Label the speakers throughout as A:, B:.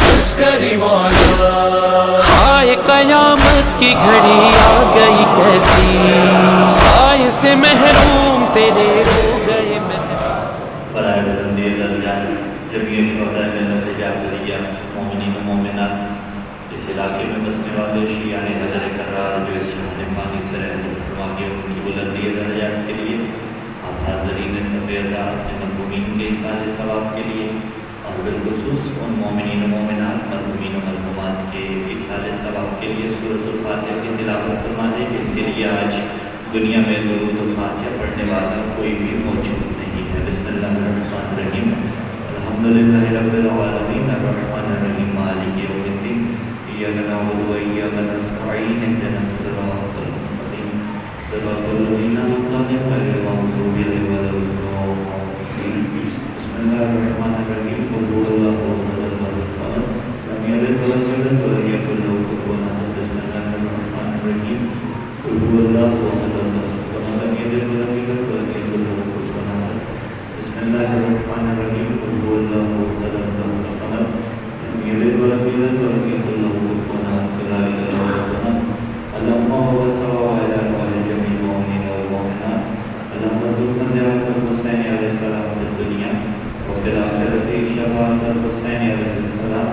A: عسکری والا ہائے قیامت کی گھڑی آ گئی کیسی، سائے سے محروم تیرے ہو گئے
B: برائے بزرگی درجات جمعی شہداء ملت جعفریہ مومنین و مومنات، اس علاقے میں بسنے والے شیعان حضر کرار جو اس جہاں پانی سے رحمت فرما کے ان کی بلندی درجات کے لیے، آپ حاضرین سفیدہ اپنے مرحومین کے احسان ثواب کے لیے، اور بالخصوص ان مومنین و مومنات مرحومین و مرحومات کے احسان ثواب کے لیے سورۃ الفاتحہ کی تلاوت فرما دیں، جس کے لیے آج دنیا میں درود الفاتحہ پڑھنے والا کوئی بھی موجود نہیں ہے۔ بسم اللہ الرحمن الرحیم، الحمدللہ رب العالمین الرحمن الرحیم مالک یوم الدین، ایاک نعبد و ایاک نستعین اهدنا الصراط المستقیم صراط الذین انعمت علیہم غیر المغضوب علیہم ولا الضالین۔ بسم اللہ الرحمن الرحیم، قل هو اللہ احد اللہ الصمد لم یلد ولم یولد ولم یکن له کفوا احد۔ بسم اللہ الرحمن الرحیم، قل هو اللہ احد اللہ الصمد لم یلد ولم یولد ولم یکن له کفوا احد۔ بسم اللہ الرحمن الرحیم، قل هو اللہ احد اللہ الصمد لم یلد ولم یولد ولم یکن له کفوا احد۔ لا الہ الا اللہ اللهم صل وعلى جميع المؤمنین والمؤمنات، اللهم ارزقنا زیارت الحسین علیہ السلام فی الدنیا وفی الآخرۃ شفاعۃ الحسین علیہ السلام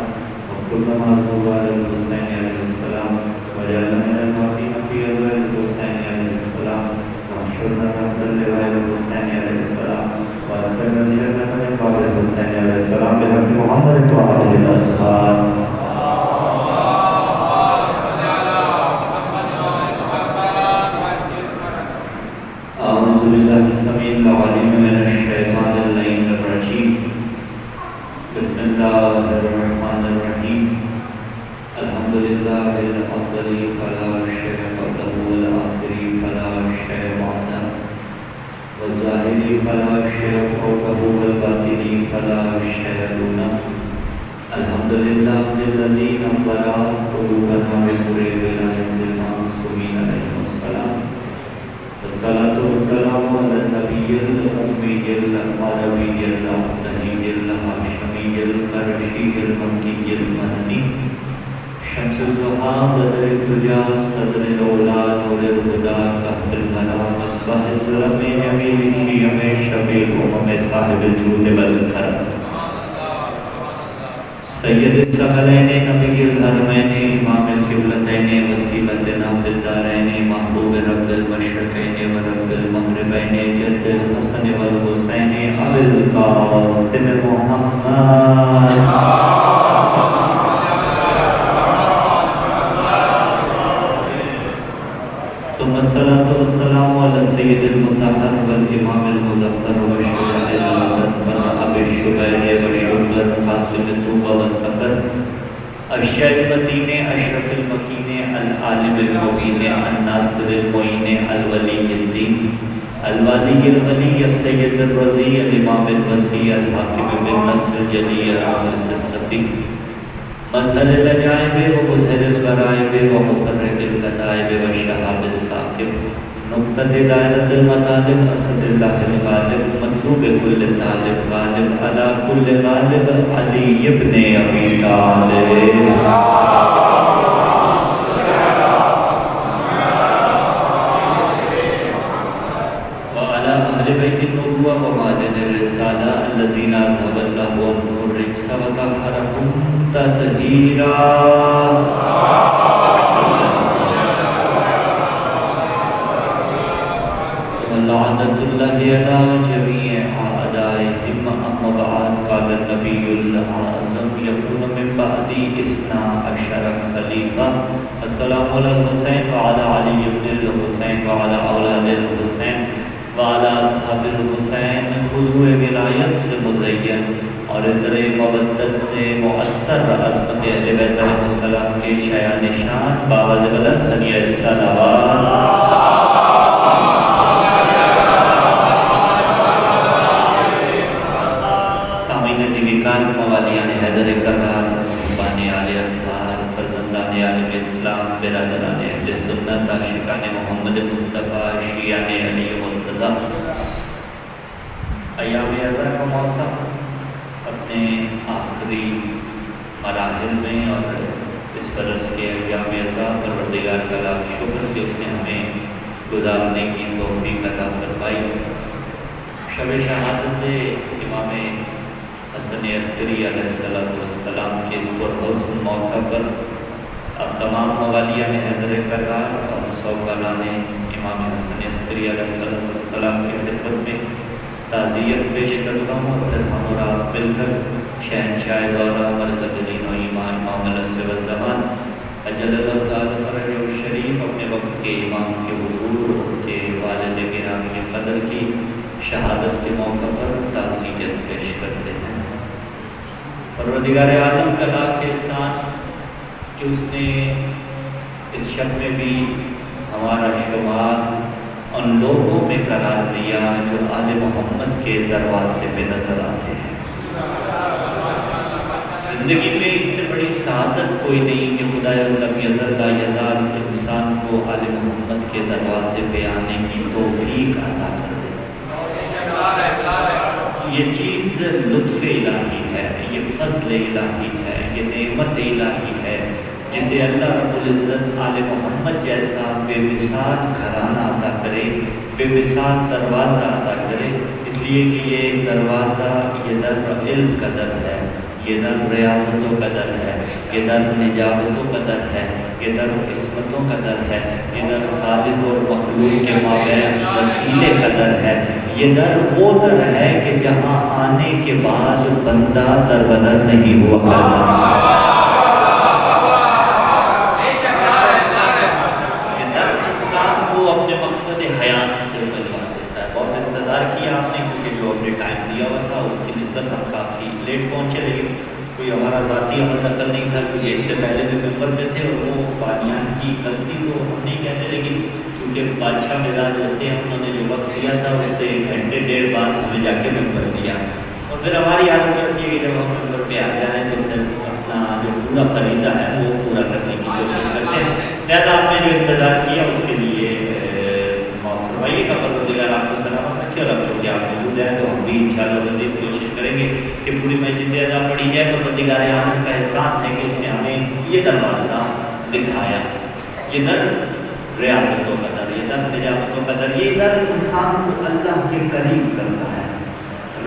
B: وكل ما ارجو على الحسین علیہ السلام وجعلنا من الواقین فی ازواج الحسین علیہ السلام واحشرنا تحت لواء الحسین علیہ السلام وادخلنا الجنة من قبر الحسین علیہ السلام بحق محمد وآلہ الاطہار۔ أعوذ بالله السميع العليم من الشيطان اللعين الرجيم، بسم الله الرحمن الرحيم، الحمد لله الأفضل فلا شيء قبله والآخر فلا شيء بعده والظاهر فلا شيء فوقه والباطن فلا شيء دونه، الحمد لله الذي نور قلوبنا بنور ولاية المعصومين عليهم السلام، والصلاة والسلام على النبي الأمي العربي الأحمدي الهاشمي القرشي المكي المدني، شمس الضحى بدر الدجى صدر الأولى نور الهدى كهف المنى مصباح الظلم جميل الشيم شفيع الأمم صاحب الجود والكرم، سید الثقلین نبی الحرمین امام القبلتین وسیلتنا فی الدارین محبوب رب المشرقین و رب المغربین جد الحسن والحسین ابی القاسم محمد ثم الصلاة والسلام على سید المطهر والامام المظفر وشهداء الوطن والأب الشبیر وشغل قاسم طوبى والسفر الشیخ متین اشرف المکین العالم المبین الناصر المعین الولی الدین الولی الولی السید الرضی الامام الوسیع الحاکم بالنصر الجلی رحمت الصدیق مظہر العجائب ومظہر الغرائب ومفرق الغدائب وشہاب الثاقب نقطة دائرة المطالب أسد الله الغالب مطلوب كل طالب غالب على كل غالب علي بن أبي طالب وعلى أهل بيت النبوة ومعدن الرسالة الذين أذهب الله عنهم الرجس وطهرهم تطهيرا لعنت اللہ علی جميع أعدائهم أما بعد قال النبي الأعظم يكون من بعدي 12 خليفة السلام على الحسين وعلى علي بن الحسين وعلى أولاد الحسين وعلى أصحاب الحسين خضوع ولایت سے مزین اور ذر مودت سے مؤثر عظمت اہل بیت علیہ السلام کے شایان نشان باوجہ بلند ثنیہ الصلوات موالیان حیدر کرار صحبان علی اطہار فرزندان عالم اسلام برادران اہل سنت عاشقان محمد مصطفیٰ شیعان علی مرتضیٰ ایام ازاں کا موسم اب اپنے آخری مراحل میں اور اس برس کے ایام عطا پروردگار کا لاکھ شکر کہ اس نے ہمیں گزارنے کی توفیق عطا فرمائی۔ شب شہادت امام حسن عسکری علیہ السلام کے پرحسن موقع پر اب تمام موالیہ میں حضر کرار اور سوکالان امام حسن عسکری علیہ السلام کی خدمت میں تعزیت پیش کرتا ہوں اور پھر ہم اور آپ مل کر شہنشاہ دورہ مرکز دین و ایمان امام النصر والزمان اجل اللہ فرج شریف اپنے وقت کے امام کے حضور کے والد کرام کے قدر کی شہادت کے موقع پر تعزیت پیش کرتے ہیں۔ پروردگار عالم کا لاکھ احسان کہ اس نے اس شب میں بھی ہمارا شمار ان لوگوں میں قرار دیا جو آل محمد کے دروازے پہ نظر آتے ہیں۔ زندگی میں اس سے بڑی سعادت کوئی نہیں کہ خدا لم یزل لا یزال انسان کو آل محمد کے دروازے پہ آنے کی توفیق عطا کر دے۔ یہ چیز لطف الہی ہے، یہ فضل الہی ہے، یہ نعمت الہی ہے جسے اللہ رب العزت آل محمد جیسا بے مثال گھرانہ عطا کرے، بے مثال دروازہ عطا کرے، اس لیے کہ یہ دروازہ، یہ در علم کا در ہے، یہ در ریاضتوں کا در ہے، یہ در نجابتوں کا در ہے، یہ در قسمتوں کا در ہے، یہ در خالق اور مخلوق کے مابین وسیلے کا در ہے، یہ در وہ در ہے کہ جہاں آنے کے بعد بندہ در بدر نہیں ہوا کرتا۔ کوئی ہمارا ذاتی عمل نقل نہیں تھا، کیونکہ اس سے پہلے بھی ممبر پہ تھے اور وہ بانیان کی غلطی تو ہم نہیں کہتے، لیکن کیونکہ بادشاہ مزاج ہوتے ہیں، انہوں نے جو وقت دیا تھا اس سے 1 گھنٹے 1.5 بعد ہمیں جا کے ممبر دیا، اور پھر ہماری عادت کرتی ہے کہ جب ہم ممبر پہ آ جائیں تو پھر اپنا جو پورا فریضہ ہے وہ پورا کرنے کی کوشش کرتے ہیں۔ لہٰذا آپ نے جو انتظار کیا اس کے لیے معاف فرمائیے گا، پروردگار آپ کو سلامت رکھے، اور اب کہ آپ موجود ہیں تو ہم بھی انشاءاللہ مزید کوشش کریں گے کہ پوری مسجد ادا پڑھی جائے۔ پروردگار عالم کا احسان ہے کہ اس نے ہمیں یہ دروازہ دکھایا، یہ در ریاضتوں کا در، یہ در نجابتوں کا در، یہ در انسان کو اللہ کے قریب کرتا ہے۔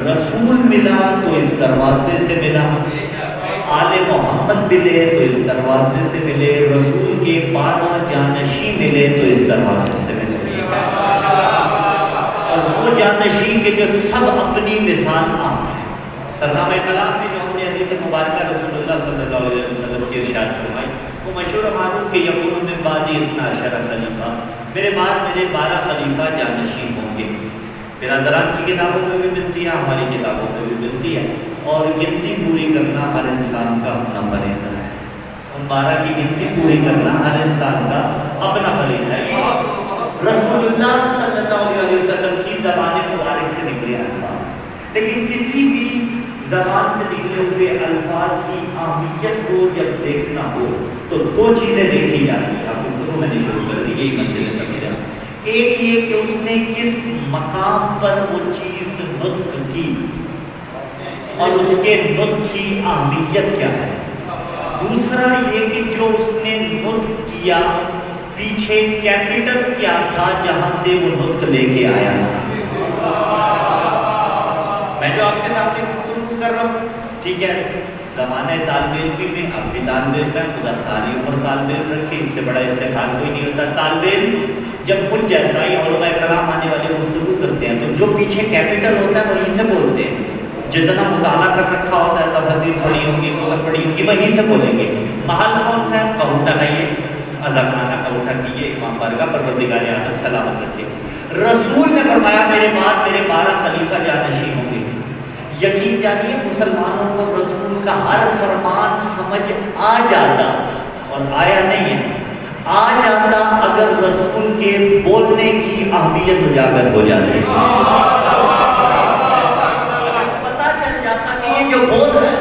B: رسول ملا تو اس دروازے سے ملا، آل محمد ملے تو اس دروازے سے ملے، رسول کے پانا جانشی ملے تو اس دروازے سے ملے، اور وہ جانشی کے جو سب اپنی مثال عام ہے۔ سلام کلام میں جو ہم نے حدیث مبارکہ رسول اللہ صلی اللہ علیہ وسلم کی ارشاد فرمائی، وہ مشہور معروف کہ یقول من بعدی 12 خلیفہ، میرے بعد میرے 12 خلیفہ جانشین ہوں گے۔ پھر حضرات کی کتابوں میں بھی ملتی ہے، ہماری کتابوں میں بھی ملتی ہے، اور گنتی پوری کرنا ہر انسان کا اپنا فریضہ ہے۔ ان 12 کی گنتی پوری کرنا ہر انسان کا اپنا فریضہ ہے۔ رسول اللہ صلی اللہ علیہ وسلم کی زبان مبارک سے نکلے الفاظ، لیکن کسی بھی زبان سے نکلے ہوئے الفاظ کی اہمیت کو جب دیکھنا ہو تو 2 چیزیں دیکھی جاتی ہیں۔ آپ کو میں نے شروع کر دی، یہی منزل ہے۔ ایک یہ کہ اس نے کس مقام پر وہ چیز نطق کی اور اس کے نطق کی اہمیت کیا ہے۔ دوسرا یہ کہ جو اس نے نطق کیا پیچھے کیپٹل کیا تھا جہاں سے وہ نطق لے کے آیا تھا۔ میں جو آپ کے سامنے گفتگو کر رہا ہوں، ٹھیک ہے، زمانے طالب علم میں اب بھی طالب علم ہے، خدا ساری عمر طالب علم رکھے، اس سے بڑا افتخار کوئی نہیں ہوتا۔ طالب علم جب مجھ جیسا ہی علماء کرام آنے والے گفتگو کرتے ہیں تو جو پیچھے کیپٹل ہوتا ہے وہیں سے بولتے ہیں، جتنا مطالعہ کر رکھا ہوتا ہے تفسیر پڑھی ہوگی، مغرب پڑھی ہوگی، وہیں سے بولیں گے۔ محل کون سا ہے؟ کہوٹا نہیں ہے، ادا خانہ کہوٹا کیے، امام بارگاہ پروردگار عالم سلامت رکھے۔ رسول نے فرمایا میرے بعد میرے 12 خلیفہ جانشین ہوں گے۔ یقین جانیے مسلمانوں کو رسول کا ہر فرمان سمجھ آ جاتا، اور آیا نہیں ہے، آ جاتا اگر رسول کے بولنے کی اہمیت اجاگر ہو جاتی، پتہ چل جاتا کہ یہ جو بول رہا ہے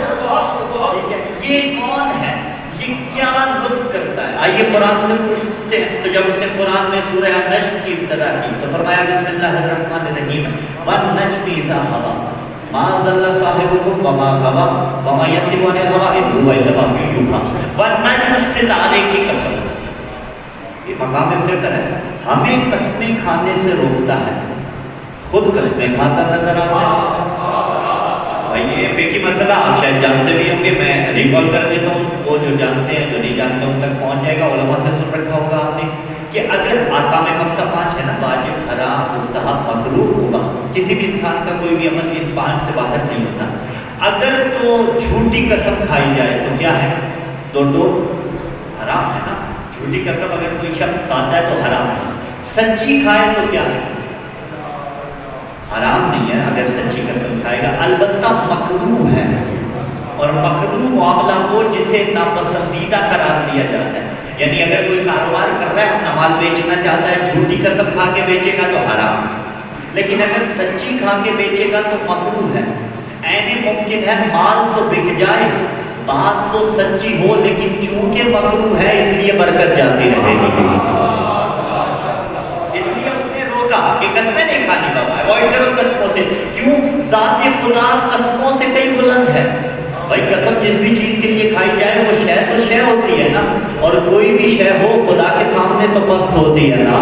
B: یہ کون ہے، یہ کیا لطف کرتا ہے۔ آئیے قرآن سے پوچھتے ہیں، تو جب اس نے قرآن میں سورہ نجم کی ابتدا کی تو فرمایا بسم اللہ الرحمن الرحیم والنجم اذا ہوا ما ضل صاحبكم وما غوا وما ينطق عن الهوى ان هو الا وحی یوحی، والنجم، ستارے کی قسم. یہ مقام فکر ہے، ہمیں قسمیں کھانے سے روکتا ہے، خود قسمیں کھاتا نظر آتا ہے. بھائی یہ فقہی مسئلہ آپ شاید جانتے بھی ہوں گے، میں ریکال کر دیتا ہوں، وہ جو جانتے ہیں جو نہیں جانتے ان تک پہنچ جائے گا. علماء سے سن رکھا ہوگا آپ نے کہ اگر احکام خمسہ 5 ہے نا، واجب، حرام، مستحب، مکروہ ہوگا، کسی بھی انسان کا کوئی بھی عمل ان 5 سے باہر نہیں ہوتا. اگر تو جھوٹی قسم کھائی جائے تو کیا ہے؟ تو حرام ہے نا. جھوٹی قسم اگر کوئی شخص کھاتا ہے تو حرام ہے. سچی کھائے تو کیا ہے؟ حرام نہیں ہے اگر سچی قسم کھائے گا، البتہ مکروہ ہے. اور مکروہ معاملہ وہ جسے ناپسندیدہ قرار دیا جاتا ہے. یعنی اگر کوئی کاروبار کر رہا ہے، اپنا مال بیچنا چاہتا ہے، جھوٹی قسم کھا کے بیچے گا تو حرام ہے. لیکن اگر سچی کھا کے بیچے گا تو مکروہ ہے. عین ممکن ہے مال تو بک جائے، بات تو سچی ہو، لیکن چونکہ مکروہ ہے اس لیے برکت جاتی رہے گی. اس لیے اس نے روکا کہ قسمیں نہیں کھانی بابا، اوائڈ کرو قسموں سے. کیوں؟ ذات خدا قسموں سے کئی بلند ہے. بھائی قسم جس بھی چیز کے لیے کھائی جائے وہ شے تو شے ہوتی ہے نا، اور کوئی بھی شے ہو خدا کے سامنے تو پست ہوتی ہے نا.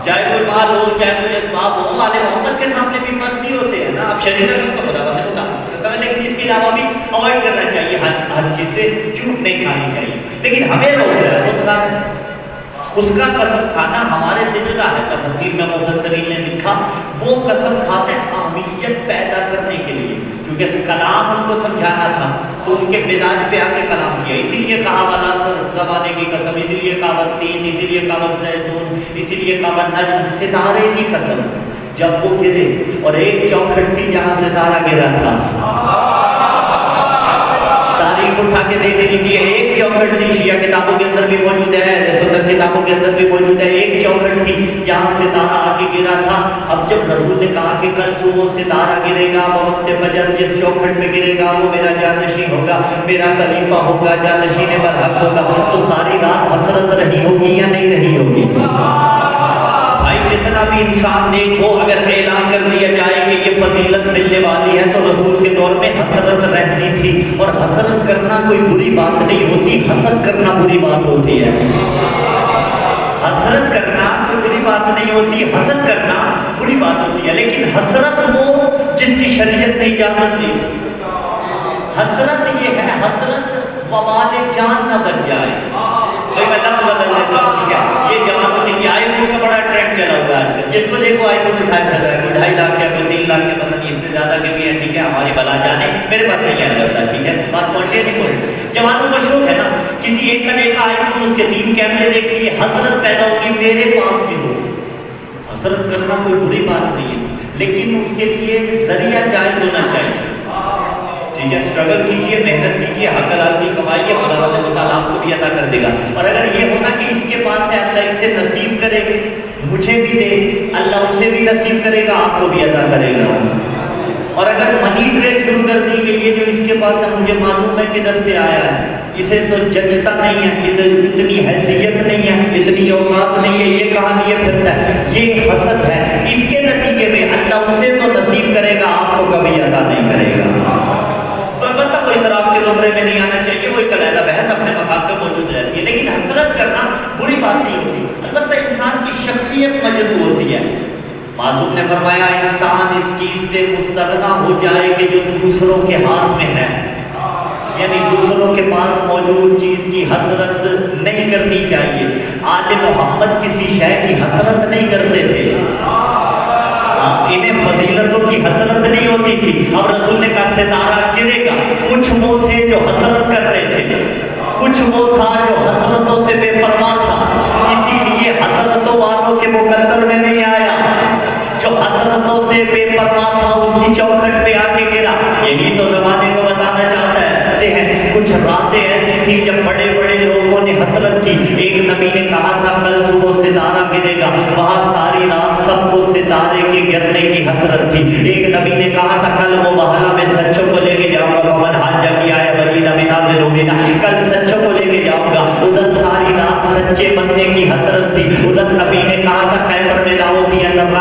B: چاہے کوئی مال ہو، چاہے کوئی اسباب ہو، والے محمد کے سامنے بھی پست نہیں ہوتے ہیں نا. اب شریعت میں تو خدا سے ہوتا ہے، لیکن اس کے علاوہ بھی اوائڈ کرنا چاہیے. ہر چیز سے جھوٹ نہیں کھانی چاہیے. لیکن ہمیں روک رہا ہے اس کا قسم کھانا ہمارے سجدہ ہے. تفسیر میں مفسرین نے لکھا وہ قسم کھاتے ہیں اہمیت پیدا کرنے کے لیے، کیونکہ کلام ان کو سمجھانا تھا تو ان کے مزاج پہ آ کے کلام کیا. اسی لیے کہا والا زمانے کی قسم، اسی لیے کہا تین، اسی لیے کہا زیتون، اسی لیے کہا نجم، ستارے کی قسم. جب وہ گرے اور ایک چوکھٹ تھی جہاں ستارہ گرا تھا، تاریخ اٹھا کے دیکھ لیجیے، ایک چوکھٹ تھی. شیعہ کتابوں کے اندر بھی موجود ہے، سنت کتابوں کے اندر بھی موجود ہے. ایک چوکھٹ تھی جہاں ستارہ آگے گرا تھا. اب جب رسول نے کہا کہ کل صبح ستارہ گرے گا، بہت سے فجر جس چوکھٹ میں گرے گا وہ میرا جانشین ہوگا، میرا خلیفہ ہوگا، جانشین برحق ہوگا، تو ساری رات حسرت رہی ہوگی یا نہیں رہی ہوگی؟ بھائی جتنا بھی انسان نیک ہو، اگر اعلان کر دیا جائے کہ یہ فضیلت ملنے والی ہے تو رسول کے دور میں حسرت رہتی تھی. اور حسرت کرنا کوئی بری بات نہیں ہوتی، حسد کرنا بری بات ہوتی ہے. حسرت کرنا کوئی بری بات نہیں ہوتی، حسد کرنا بری بات ہوتی ہے. لیکن حسرت وہ جس کی شریعت نہیں جانتی. حسرت یہ ہے، حسرت وبال جان نہ بن جائے. کوئی مطلب بدل لیتا ہوں، ٹھیک ہے. یہ جوانوں کے لیے آئی فون کا بڑا ٹرینڈ چلا ہوا ہے آج کل. جس کو دیکھو آئی فون اٹھایا چل رہا ہے، کوئی 2.5 لاکھ کا، کوئی 3 لاکھ کے، پتہ نہیں اس سے زیادہ کے بھی ہے. ٹھیک ہے، ہماری بلا جانے، میرے پاس نہیں آنے لگتا. ٹھیک ہے، بات پہنچے نہیں پہنچے. جوانوں کو شوق ہے نا، کسی ایک کا دیکھا آئی فون، اس کے 3 کیمرے دیکھ لیے، حسرت پیدا ہوگی میرے پاس بھی ہو. حسرت کرنا کوئی بری بات نہیں ہے، لیکن اس کے لیے ذریعہ جائز ہونا چاہیے. ٹھیک ہے، اسٹرگل کیجیے، محنت کیجیے، حق حلال کی کمائیے، خدا تعالیٰ آپ کو بھی عطا کر دے گا. اور اگر یہ ہونا کہ اس کے پاس ہے اللہ اس سے نصیب کرے گا، مجھے بھی دے، اللہ اسے بھی نصیب کرے گا، آپ کو بھی عطا کرے گا. اور اگر منی ٹریل شروع کر دی کہ یہ جو اس کے پاس ہے مجھے معلوم ہے کدھر سے آیا ہے، اسے تو جچتا نہیں ہے، اتنی حیثیت نہیں ہے، اتنی اوقات نہیں ہے، یہ کہاں لیے پھرتا ہے، یہ حسد ہے. اس کے نتیجے میں اللہ اسے تو نصیب کرے گا، آپ کو کبھی عطا نہیں کرے گا. البتہ کوئی اسراف کے زمرے میں نہیں آنا چاہیے، وہ ایک علیحدہ بحث اپنے مقام پہ موجود رہتی ہے. لیکن حسرت کرنا بری بات نہیں ہوتی، البتہ انسان کی شخصیت مجروح ہوتی ہے. معصوم نے فرمایا انسان اس چیز سے مستغنا ہو جائے کہ جو دوسروں کے ہاتھ میں ہے، یعنی دوسروں کے پاس موجود چیز کی حسرت نہیں کرنی چاہیے. آل محمد کسی شے کی حسرت نہیں کرتے تھے، انہیں فضیلتوں کی حسرت نہیں ہوتی تھی. اب رسول نے کہا ستارہ گرے گا، کچھ وہ تھے جو حسرت کر رہے تھے، کچھ وہ تھا جو حسرتوں سے بے پرواہ تھا، اسی لیے حسرتوں والوں کے مقدر میں نہیں آیا. جو حسرتوں سے بے پرواہ تھا اس کی چوکھٹ پہ آ کے گرا. یہی تو زمانے کو بتانا چاہتا ہے. کچھ راتیں ایسی تھی جب بڑے بڑے لوگوں نے حسرت کی. ایک نبی نے کہا تھا کل صبح ستارہ گرے گا، وہاں ساری رات سب کو ستارے کے گرنے کی حسرت تھی. ایک نبی نے کہا تھا کل وہ محلہ میں سچوں کو لے کے جاؤں گا، ومن حج کیا ہے مدینہ میں نازل ہو گیا، کل سچوں کو لے کے جاؤں گا. ادھر ساری رات سچے بننے کی حسرت تھی. ادھر نبی نے کہا تھا خیبر میں لاؤ بھی اللہ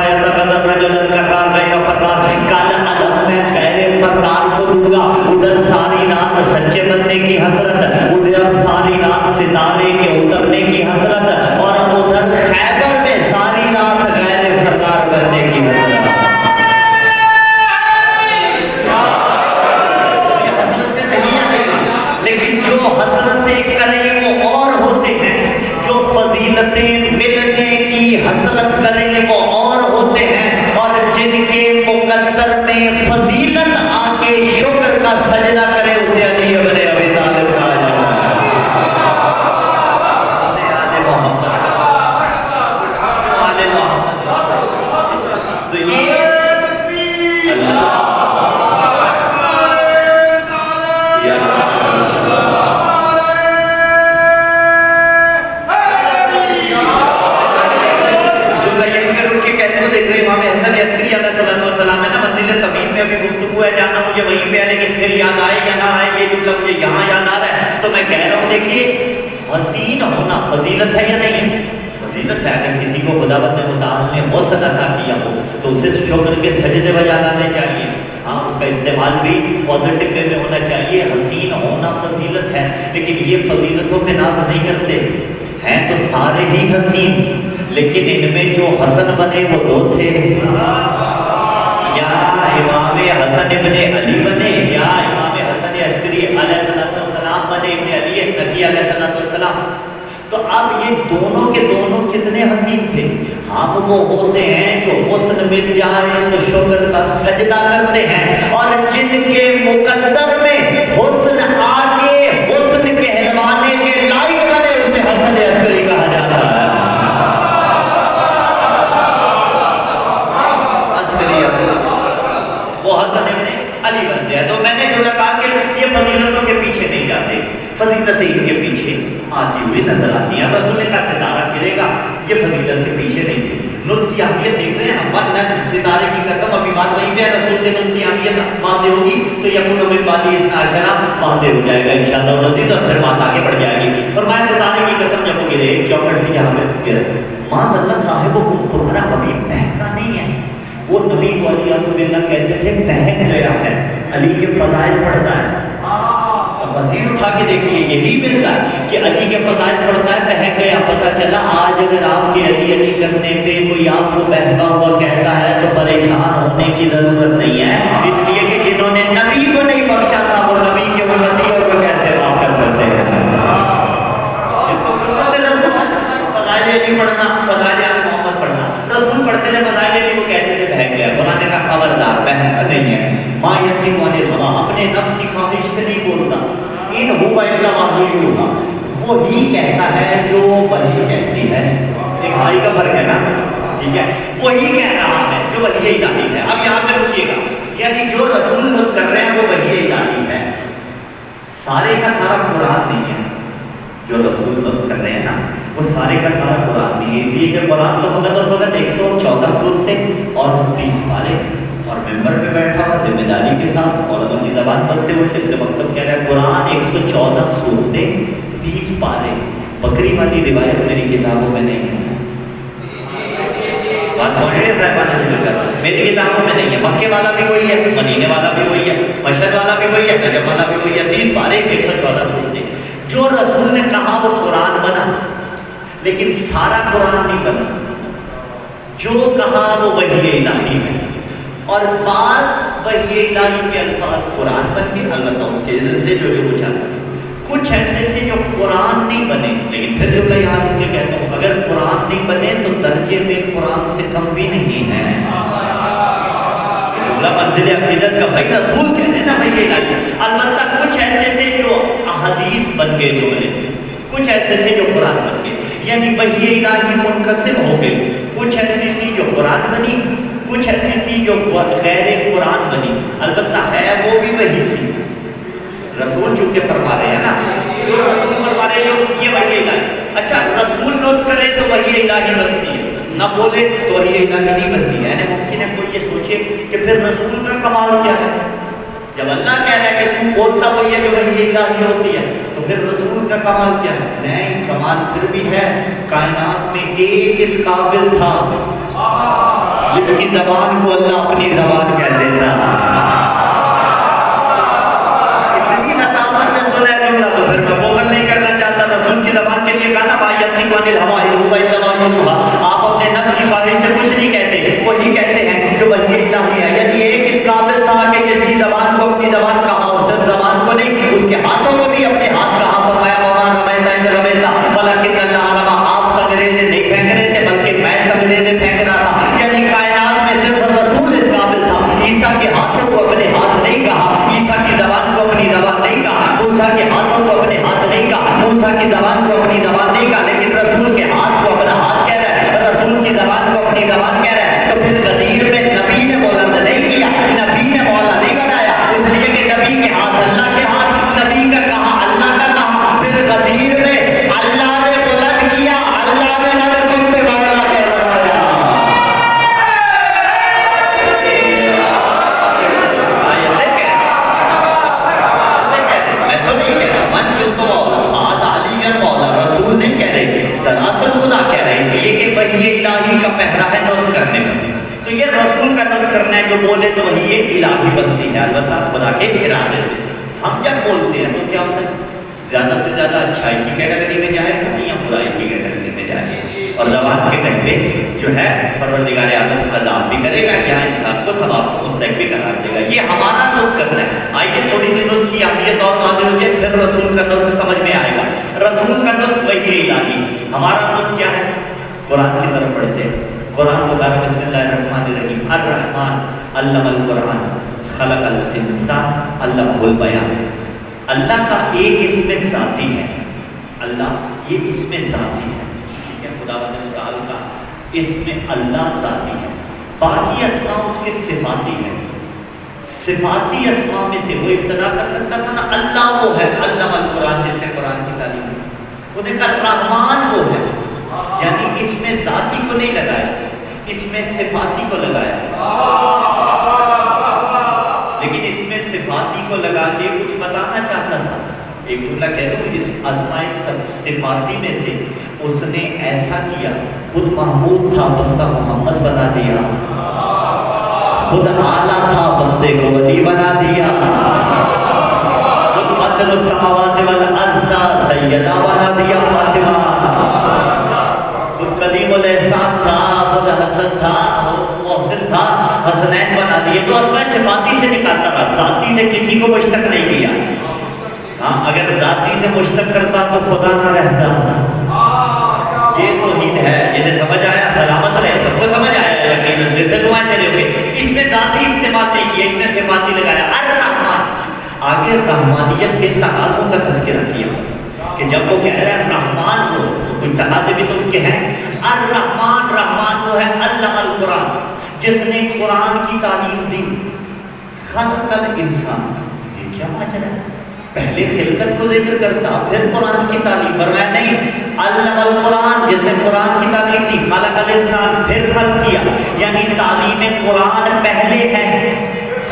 B: رجلا کا کار غیر فرار، لوں گا. ادھر ساری رات سچے بننے کی حسرت, ادھر ساری رات ستارے کے اترنے کی حسرت, اور ادھر خیبر میں ساری رات غیر سردار بننے کی حسرت. لیکن جو حسرتیں کریں وہ اور ہوتے ہیں, جو فضیلتیں ملنے کی حسرت کریں وہ اور ہوتے ہیں, اور جن کے مقدر میں فضیلت آ کے شکر کا سجدہ کرے اسے علی ابن ابی طالب کہا جاتا ہے. آل محمد, آل محمد. تو یہ گفتگو ہے, جانا مجھے وہیں پہ ہے, لیکن پھر یاد آئے یا نہ آئے, یہ جملہ مجھے یہاں یاد آ رہا ہے. تو میں کہہ رہا ہوں دیکھیے حسین ہونا فضیلت ہے یا نہیں ہے؟ فضیلت ہے. اگر کسی کو خدا بند مطالعہ نے حسن عطا کیا ہو تو اسے شکر کے سجدے بجا لانے چاہیے. ہاں, اس کا استعمال بھی پازیٹیو وے میں ہونا چاہیے. حسین ہونا فضیلت ہے, لیکن یہ فضیلتوں پہ ناز نہیں کرتے ہیں. تو سارے ہی حسین, لیکن ان میں جو حسن بنے وہ دو تھے, یا امام حسن ابن علی بنے یا امام حسن عسکری علیہ السلام بنے, ابن علی نقی علیہ السلام. تو اب یہ دونوں کے دونوں کتنے حسین تھے. ہم وہ ہوتے ہیں جو حسن مل جائے تو شکر کا سجدہ کرتے ہیں, اور جن کے مقدر میں حسن آ کے حسن کہلوانے کے لائق بنے اسے حسن عسکری کہا جاتا ہے. وہ حسن ابن علی بنتے ہیں. تو میں نے جو کہا کہ یہ فضیلتوں کے پیچھے نہیں جاتے, فضیلتیں ان کے پیچھے آتی ہوئی نظر آتی ہیں. رسول کا ستارہ گرے گا, یہ فضیلت کے پیچھے نہیں تھے. نطق کی اہمیت دیکھ رہے ہیں ہم, ستارے کی قسم ابھی بات وہیں پہ ہے. رسول کے نطق کی اہمیت واضح ہوگی تو یقین و بالبادی اشارہ واضح ہو جائے گا انشاءاللہ العزیز, اور پھر بات آگے بڑھ جائے گی. اور میں ستارے کی قسم جب وہ گرے, ایک چوکٹ تھی جہاں پہ گرے, ماذ اللہ صاحب کو تمہارا حبیب مہکا نہیں ہے. وہ نبی کو علی اللہ کہتے تھے مہک گیا ہے, علی کے فضائل پڑھتا ہے. وزیر اٹھا کے دیکھیے, یہی ملتا ہے کہ علی کے فضائل پڑھتا ہے, مہک گیا. پتہ چلا آج اگر آپ کے علی علی کرنے پہ کوئی آپ کو بہتا ہوا کہتا ہے تو پریشان ہونے کی ضرورت نہیں ہے, اس لیے کہ جنہوں نے نبی کو نہیں بخشا تھا وہ نبی کے امتی کو کیسے معاف کر سکتے ہیں. فضائل علی پڑھنا, فضائل محمد پڑھنا, رسول پڑھتے تھے فضائل علی, وہ کہتے تھے بہک گیا. قرآن کا خبردار بہتا نہیں ہے. ماں یتیم والے بابا اپنے نفس کی خواہش سے نہیں بولتا, ان ہوا الا معذوری ہوگا, وہی کہتا ہے جو وہی کہتی ہے. ایک بھائی کا فرق ہے نا, ٹھیک ہے, وہی کہہ رہا ہے جو وہی الہی ہے. اب یہاں پہ رکیے گا, یعنی جو رسول خود کر رہے ہیں وہ وہی الہی ہے, سارے کا سارا قرآن نہیں ہے. جو رسول خود کر رہے ہیں نا وہ سارے کا سارا قرآن نہیں ہے. اس لیے کہ قرآن تو فقط اور فقط 114 سورتیں اور 30 پارے, اور ممبر پہ بیٹھا ہوا ذمہ داری کے ساتھ اور اپنی زبان پڑھتے ہوئے صرف مقصد کہہ رہا ہے قرآن 114 سورتیں 30 پارے. بکری والی روایت میری کتابوں میں نہیں ہے, میری کتابوں میں نہیں ہے. مکے والا بھی وہی ہے, مدینے والا بھی وہی ہے, مشہد والا بھی وہی ہے, نجف والا بھی وہی ہے. 30 پارے 114 سورتیں. جو رسول نے کہا وہ قرآن بنا, لیکن سارا قرآن نہیں بنا. جو کہا وہ وحی الہی ہے, اور بعض وحی الہی کے الفاظ قرآن بن کے البتہ اس کے ذریعے جو ہے وہ چاہتا ہے. کچھ ایسے تھے جو قرآن نہیں بنے, لیکن پھر جو میں یاد رکھے کہتا ہوں اگر قرآن نہیں بنے تو درجے میں قرآن سے کم بھی نہیں ہے. منزل عقیدت کا بھائی رسول کیسے نہ وحی الہی. البتہ کچھ ایسے تھے جو احادیث بن گئے جملے, کچھ ایسے تھے جو قرآن بن گئے, یعنی وحی الہی منقسم ہو گئے. کچھ ایسی تھی جو قرآن بنی, کچھ ایسی تھی جو غیر قرآن بنی. البتہ ہے وہ بھی وہی تھی. رسول چونکہ فرما رہے ہیں نا, رسول فرما رہے ہیں یہ وحی الہی. اچھا رسول نوٹ کرے تو وحی الہی بنتی ہے, نہ بولے تو وحی الہی نہیں بنتی ہے. یعنی ممکن ہے کوئی یہ سوچے کہ پھر رسول کا کمال کیا ہے. جب اللہ کہہ رہا ہے کہ تم بولتا وہی ہے جو وحی الہی ہوتی ہے, تو پھر رسول کا کمال کیا ہے. نہیں, کمال پھر بھی ہے. کائنات میں ایک اس قابل تھا جس کی زبان کو اللہ اپنی زبان کہہ دیتا.
C: موسیٰ کے ہاتھوں کو اپنے ہاتھ نہیں کہا، موسیٰ کی زبان کو اپنی زبان نہیں کہا، لیکن رسول کے ہاتھ کو اپنا ہاتھ کہہ رہا ہے، رسول کی زبان کو اپنی زبان کہہ رہا ہے۔ تو پھر غدیر میں نبی نے بلند نہیں کیا، نبی نے مولا نہیں بنایا، اس لیے کہ نبی کے ہاتھ اللہ کے ہاتھ، نبی کا کہا اللہ کا کہا، پھر غدیر میں اللہ نے بلند کیا، اللہ نے نبی پہ مولا کہہ رہا رسول نہیں کہہ رہے، دراصل خدا کہہ رہے ہیں یہ کہ وحی الہی کا پہرا ہے نوٹ کرنے میں، تو یہ رسول کا نوٹ کرنا ہے، جو بولے تو وحی الہی بنتی ہے، البتہ خدا کے ارادے سے۔ ہم جب بولتے ہیں تو کیا ہوتا ہے؟ زیادہ سے زیادہ اچھائی کی کیٹیگری میں جائے گا یا برائی کی کیٹیگری میں جائے گا، اور زبان کے کہتے جو ہے پروردگار عالم عذاب بھی کرے گا، یا انسان کو ثواب مستحق بھی قرار دے گا۔ یہ ہمارا نوٹ کرنا ہے۔ آئیے تھوڑی سی نوٹ کی اہمیت اور واضح ہو جائے، پھر رسول کا نوٹ سمجھ میں آئے گا۔ رسول کا نوٹ وحی الہی، ہمارا نوٹ کیا ہے؟ قرآن کی طرف پڑھتے ہیں۔ قرآن کو کہا بسم اللہ الرحمن الرحیم، الرحمن علم القرآن خلق الانسان علمہ البیان۔ اللہ کا ایک اسم ذاتی ہے، اللہ یہ اسم ذاتی ہے، ٹھیک ہے، خدا تعالیٰ کا اسم اللہ ذاتی ہے، باقی اسماء اس کے صفاتی ہیں۔ صفاتی اسماء میں سے وہ ابتدا کر سکتا تھا نا، اللہ وہ ہے، علم القرآن جس نے قرآن کی تعلیم دی، انہیں کہا رحمان وہ ہے، یعنی اس میں ذاتی کو نہیں لگایا، اس میں صفاتی کو لگایا، لیکن اس میں صفاتی کو لگا کے کچھ بتانا چاہتا تھا۔ ایک جملہ کہہ دوں، اس اسماء صفاتی میں سے اس نے ایسا کیا، خود محمود تھا بندہ محمد بنا دیا، خود اعلیٰ تھا بندے کو ولی بنا دیا، خود قدر السماوات والارض سیدہ بنا دیا فاطمہ، خود قدیم الاحسان تھا، خود حسن تھا، محسن تھا، حسنین بنا دیے۔ تو اسماء صفاتی سے نکالتا تھا، ذاتی سے کسی کو مشتق نہیں کیا۔ ہاں اگر ذاتی سے مشتق کرتا تو خدا نہ رہتا۔ یہ توحید ہے، جنہیں سمجھ آیا سلامت رہے، سب کو سمجھ آیا یقیناً، جیسے دعائیں دے رہے ہوئے۔ اس میں ذاتی استعمال نہیں کیا، اس میں صفاتی لگایا، الرحمن۔ آگے رحمانیت کے تقاضوں کا تذکرہ کیا کہ جب وہ کہہ رہا ہے رحمان ہو تو کوئی تقاضے بھی تو اس کے ہیں۔ الرحمن، رحمان وہ ہے علم القرآن، جس نے قرآن کی تعلیم دی، خلق الانسان۔ یہ کیا ماجرا ہے؟ پہلے خلقت کو ذکر کرتا پھر قرآن کی تعلیم، فرمایا نہیں، علم القرآن جس نے قرآن کی تعلیم دی، خلق الانسان پھر خلق کیا، یعنی تعلیم قرآن پہلے ہے،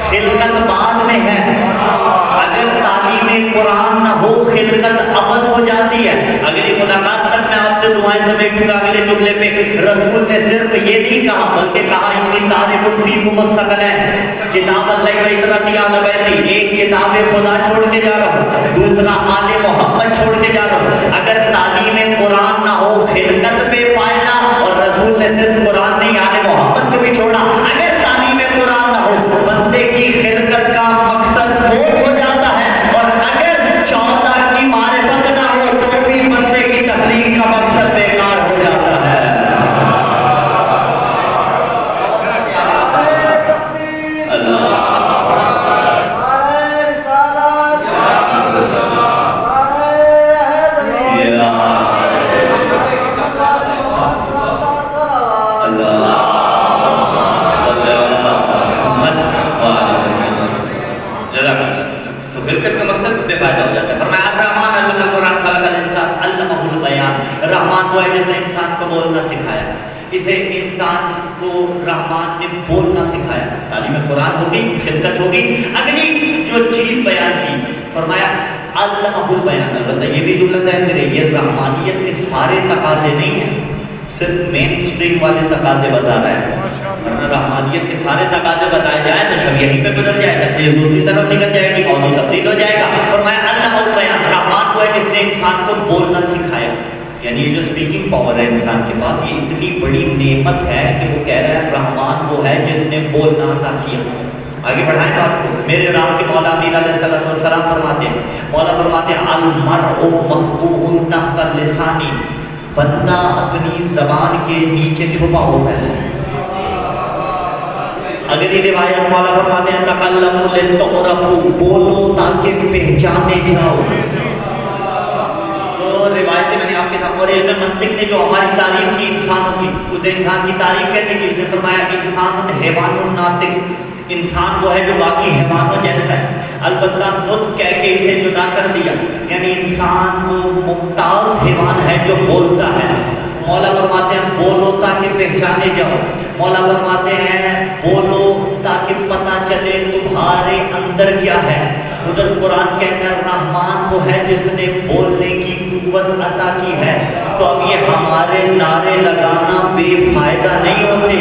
C: خلقت بعد میں ہے۔ اگر تعلیم قرآن نہ ہو خلقت عوض ہو جاتی ہے۔ اگلی ملاقات تک میں آپ سے دعائیں سمیٹوں گا اگلے جملے پہ۔ رسول نے صرف یہ نہیں کہا بلکہ کہا انی طالب فیکم الثقلین، کتاب اللہ و اطرتی آل بیتی، ایک کتاب خدا چھوڑ کے جا رہا ہوں، دوسرا آل محمد چھوڑ کے جا رہا ہوں۔ اگر تعلیم قرآن نہ ہو خلقت پہ پائنا، اور رسول نے صرف قرآن نہیں آل محمد کو بھی چھوڑا، اگر تعلیم قرآن نہ ہو بندے کی خلقت کا مقصد فوت ہو جاتا ہے، اور اگر 14 کی معرفت نہ ہو تو بھی بندے کی تخلیق کا مقصد بیکار ہو جاتا ہے۔ رحمان وہ ہے جس نے انسان کو بولنا سکھایا، اسے انسان کو رحمان نے بولنا سکھایا۔ تعلیم قرآن ہوگی، خلقت ہوگی، اگلی جو چیز بیان کی فرمایا علمہ البیان۔ البتہ یہ بھی جملہ ہے میرے، یہ رحمانیت کے سارے تقاضے نہیں ہیں، صرف مین اسٹریم والے تقاضے بتا رہا ہے، ورنہ رحمانیت کے سارے تقاضے بتائے جائیں تو شب یہیں پہ گزر جائے گا، یہ دوسری طرف نکل جائے گی، موضوع تبدیل ہو جائے گا۔ فرمایا علمہ البیان، رحمان وہ ہے جس نے انسان کو بولنا سکھایا، یعنی جو اسپیکنگ پاور ہے انسان کے پاس، یہ اتنی بڑی نعمت ہے کہ وہ کہہ رہا ہے رحمان وہ ہے جس نے بولنا عطا کیا۔ آگے بڑھائیں بات کو، میرے رام کے مولا امین علیہ السلام فرماتے ہیں، مولا فرماتے ہیں المرء محبوب تحت لسانی، بندہ اپنی زبان کے نیچے چھپا ہوتا ہے۔ اگلی روایت مولا فرماتے ہیں تکلموا لتعرفوا، بولو تاکہ پہچانے جاؤ. تو روایتیں میں نے آپ کے ساتھ، اور علم منطق نے جو ہماری تعریف کی انسانوں کی، اسے انسان کی تعریف کہتے ہیں کہ اس نے فرمایا کہ انسان حیوان الناطق، انسان وہ ہے جو باقی حیوانوں جیسا ہے، البتہ نطق کہہ کے اسے جدا کر دیا، یعنی انسان وہ ممتاز حیوان ہے جو بولتا ہے. مولا فرماتے ہیں بولو تاکہ پہچانے جاؤ. مولا فرماتے ہیں بولو تاکہ پتہ چلے تمہارے اندر کیا ہے. ادھر قرآن کہتا ہے رحمان وہ ہے جس نے بولنے کی قوت عطا کی ہے. تو اب یہ ہمارے نعرے لگانا بے فائدہ نہیں ہوتے،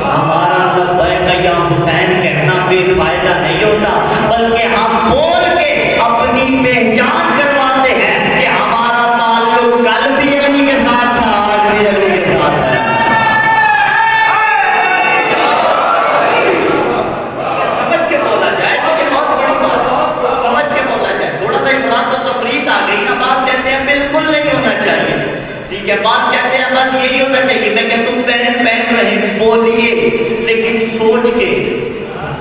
C: ہمارا لبیک یا حسین کہنا بے فائدہ نہیں ہوتا، بلکہ ہم بول کے اپنی پہچان کرواتے ہیں کہ ہمارا تعلق کل بھی علی کے ساتھ تھا، آج بھی علی کے ساتھ ہے. سمجھ کے بولا جائے تو یہ بہت بڑی بات ہے، سمجھ کے بولا جائے. تھوڑا سا افراط و تفریط آ گئی نا، بات کہتے ہیں بالکل نہیں ہونا چاہیے. ٹھیک ہے، بات کہتے ہیں بس یہی ہونا چاہیے. میں کہ تم پہن رہے بولیے لیکن سوچ کے،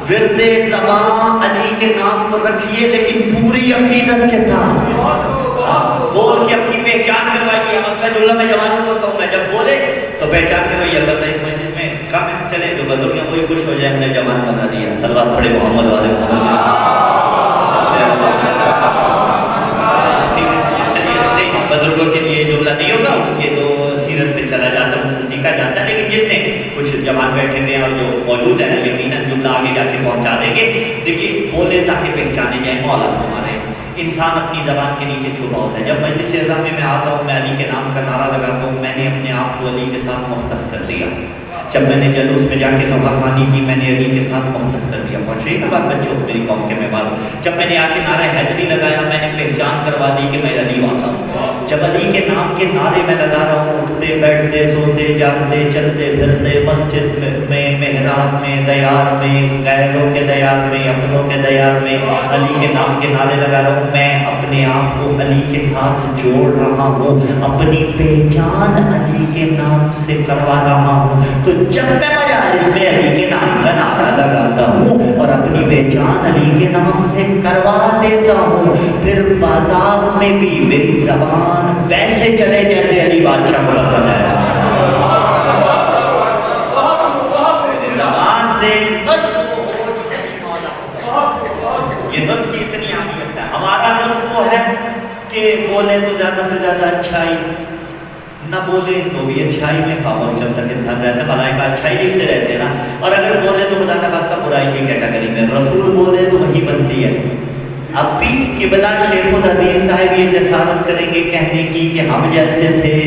C: ورد زبان علی کے نام کو رکھیے لیکن پوری عقیدت کے ساتھ بول کے اپنی پہچان کروائیے. اللہ میں جوان کو کہوں گا جب بولے تو پہچان کروائیے. اللہ اس مسجد میں کم چلے تو بدل میں کوئی خوش ہو جائے، ہم نے جوان بنا دیا. صلوات پڑھے محمد والے بزرگوں کے لیے جملہ نہیں ہوگا، ان کے تو سیرت پہ چلا جاتا ہے، سیکھا جاتا ہے. لیکن جتنے کچھ جوان بیٹھے ہوئے اور جو موجود ہیں یقیناً جملہ آگے جا کے پہنچا دیں گے. دیکھیے بولے تاکہ پہچانے جائیں. مولا ہمارے انسان اپنی زبان کے نیچے چھپا ہوتا ہے. جب مجلس اعظم میں آتا ہوں، میں علی کے نام کا نعرہ لگاتا ہوں، میں نے اپنے آپ کو علی کے ساتھ مختص کر دیا. جب میں نے جلوس میں جا کے نوحانی کی، میں نے علی کے ساتھ مختص کر دیا. پہنچ رہی ہے بات بچوں میری قوم کے مہمان. جب میں نے آ کے نعرہ حیدری لگایا، میں نے پہچان کروا دی کہ میں علی والا ہوں. جب علی کے نام کے نعرے میں لگا رہا ہوں، اٹھتے بیٹھتے سوتے جاگتے چلتے پھرتے، مسجد میں محراب میں دیار میں، غیروں کے دیار میں، اپنوں کے دیار میں علی کے نام کے نعرے لگا رہا ہوں. میں اپنے آپ کو علی کے ساتھ جوڑ رہا ہوں، اپنی پہچان علی کے نام سے کروا رہا ہوں. تو جب میں مجالس میں علی کے نام کا نعرہ لگاتا ہوں اور اپنی پہچان علی کے نام سے کروا دیتا ہوں، پھر بازار میں بھی میری زبان ویسے چلے جیسے علی بادشاہ کو لگا ہے. زبان سے یہ نطق کی اتنی اہمیت ہے. ہمارا نطق وہ ہے کہ بولے تو زیادہ سے زیادہ اچھائی، نہ بولے تو بھی اچھائی میں خاموش جب تک انسان رہتا ہے. ملائکہ اچھائی لکھتے رہتے ہیں نا، اور اگر بولے تو خدا کا راستہ برائی کی کیٹیگری میں. رسول بولے تو وہی بنتی ہے. اب بھی قبلہ شیخ الحدیث صاحب یہ جسارت کریں گے کہنے کی کہ ہم جیسے تھے.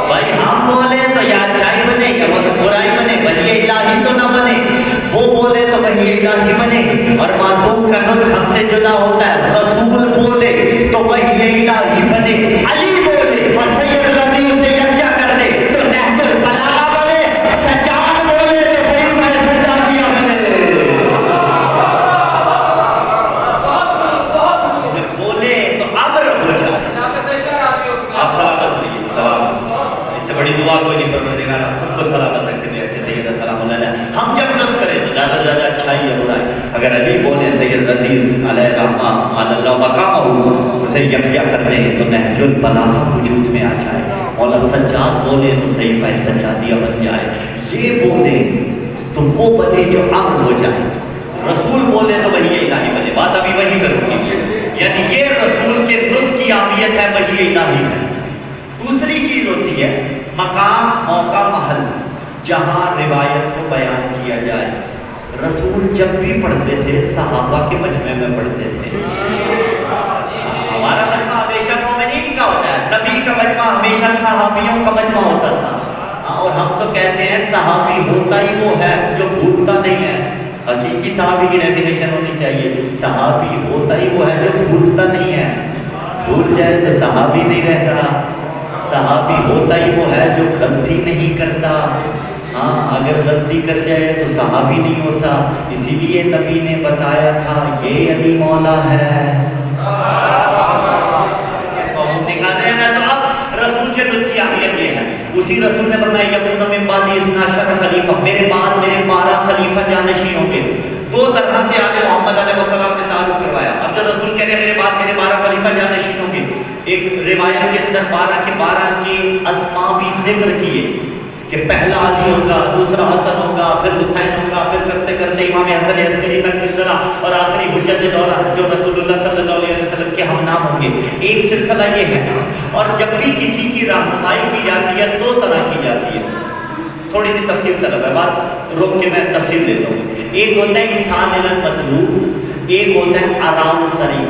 C: بھائی ہم بولے تو یا اچھائی بنے یا برائی بنے، وحی الہی تو نہ بنے. وہ بولے تو وحی الہی بنے، اور معصوم کا نطق ہم سے جدا ہوتا ہے. رسول بولے تو وحی الہی بنے. علی بولے اور سید الرضی اسے یکجا کر دے تو نہج البلاغہ بنے. سجاد بولے تو سید میں سجادیہ بنے. بولے تو ابر ہو جائے. آپ سلامت رہیے. اس سے بڑی دعا کوئی نہیں پروردگار سب کو سلامت رکھے دے. سید السلام علیہ. ہم جب نطق کریں تو زیادہ سے زیادہ اچھائی ہے برائی. اگر علی بولے سید رضی علیہ رحمہ مال اللہ مقامہ اسے یکجا کر دیں تو نہج البلاغہ وجود میں آ جائے. مولا سجاد بولے تو صحیح پہ سجادیہ بن جائے. یہ بولے تو وہ بنے جو امر ہو جائے. رسول بولے تو وحی الہی بنے. بات ابھی وہی کروں گی، یعنی یہ رسول کے نطق کی اہمیت ہے، وحی الہی ہے. دوسری چیز ہوتی ہے مقام، موقع، محل جہاں روایت کو بیان کیا جائے. رسول جب بھی پڑھتے تھے صحابہ کے مجمع میں پڑھتے تھے. ہمارا مجمع ہمیشہ مومنین کا ہوتا ہے، نبی کا مجمع ہمیشہ صحابیوں کا مجمع ہوتا تھا. اور ہم تو کہتے ہیں صحابی ہوتا ہی وہ ہے جو بھولتا نہیں ہے. حقیقی صحابی کی ڈیفینیشن ہونی چاہیے. صحابی ہوتا ہی وہ ہے جو بھولتا نہیں ہے. بھول جائے تو صحابی نہیں رہتا. صحابی ہوتا ہی وہ ہے جو غلطی نہیں کرتا. ہاں اگر غلطی کر جائے تو صحابی نہیں ہوتا. اسی لیے نبی نے بتایا تھا یہ علی مولا ہے. دکھاتے ہیں نا. تو اب رسول کے نطق کی اہمیت یہ ہے. اسی رسول نے فرمایا یکون من بعدی اثنا عشر خلیفہ، میرے بعد میرے 12 خلیفہ جانشین ہوں گے. دو طرح سے آل محمد علیہ السلام نے تعلق کروایا. اب جو رسول کہہ رہے ہیں میرے بعد میرے 12 خلیفہ جانشین ہوں گے، ایک روایت کے اندر 12 کے 12 کے اسماء بھی ذکر کیے کہ پہلا علی ہوگا، دوسرا حسن ہوگا، پھر حسین ہوگا، پھر کرتے کرتے امام حسن عسکری تک سلسلہ، اور آخری حجت دورہ جو رسول اللہ صلی اللہ علیہ وسلم کے ہم نام ہوں گے. ایک سلسلہ یہ ہے. اور جب بھی کسی کی رہنمائی کی جاتی ہے دو طرح کی جاتی ہے. تھوڑی سی تفصیل طلب ہے، بات روک کے میں تفصیل دیتا ہوں. ایک ہوتا ہے ایصال المطلوب، ایک ہوتا ہے آرام الطریق.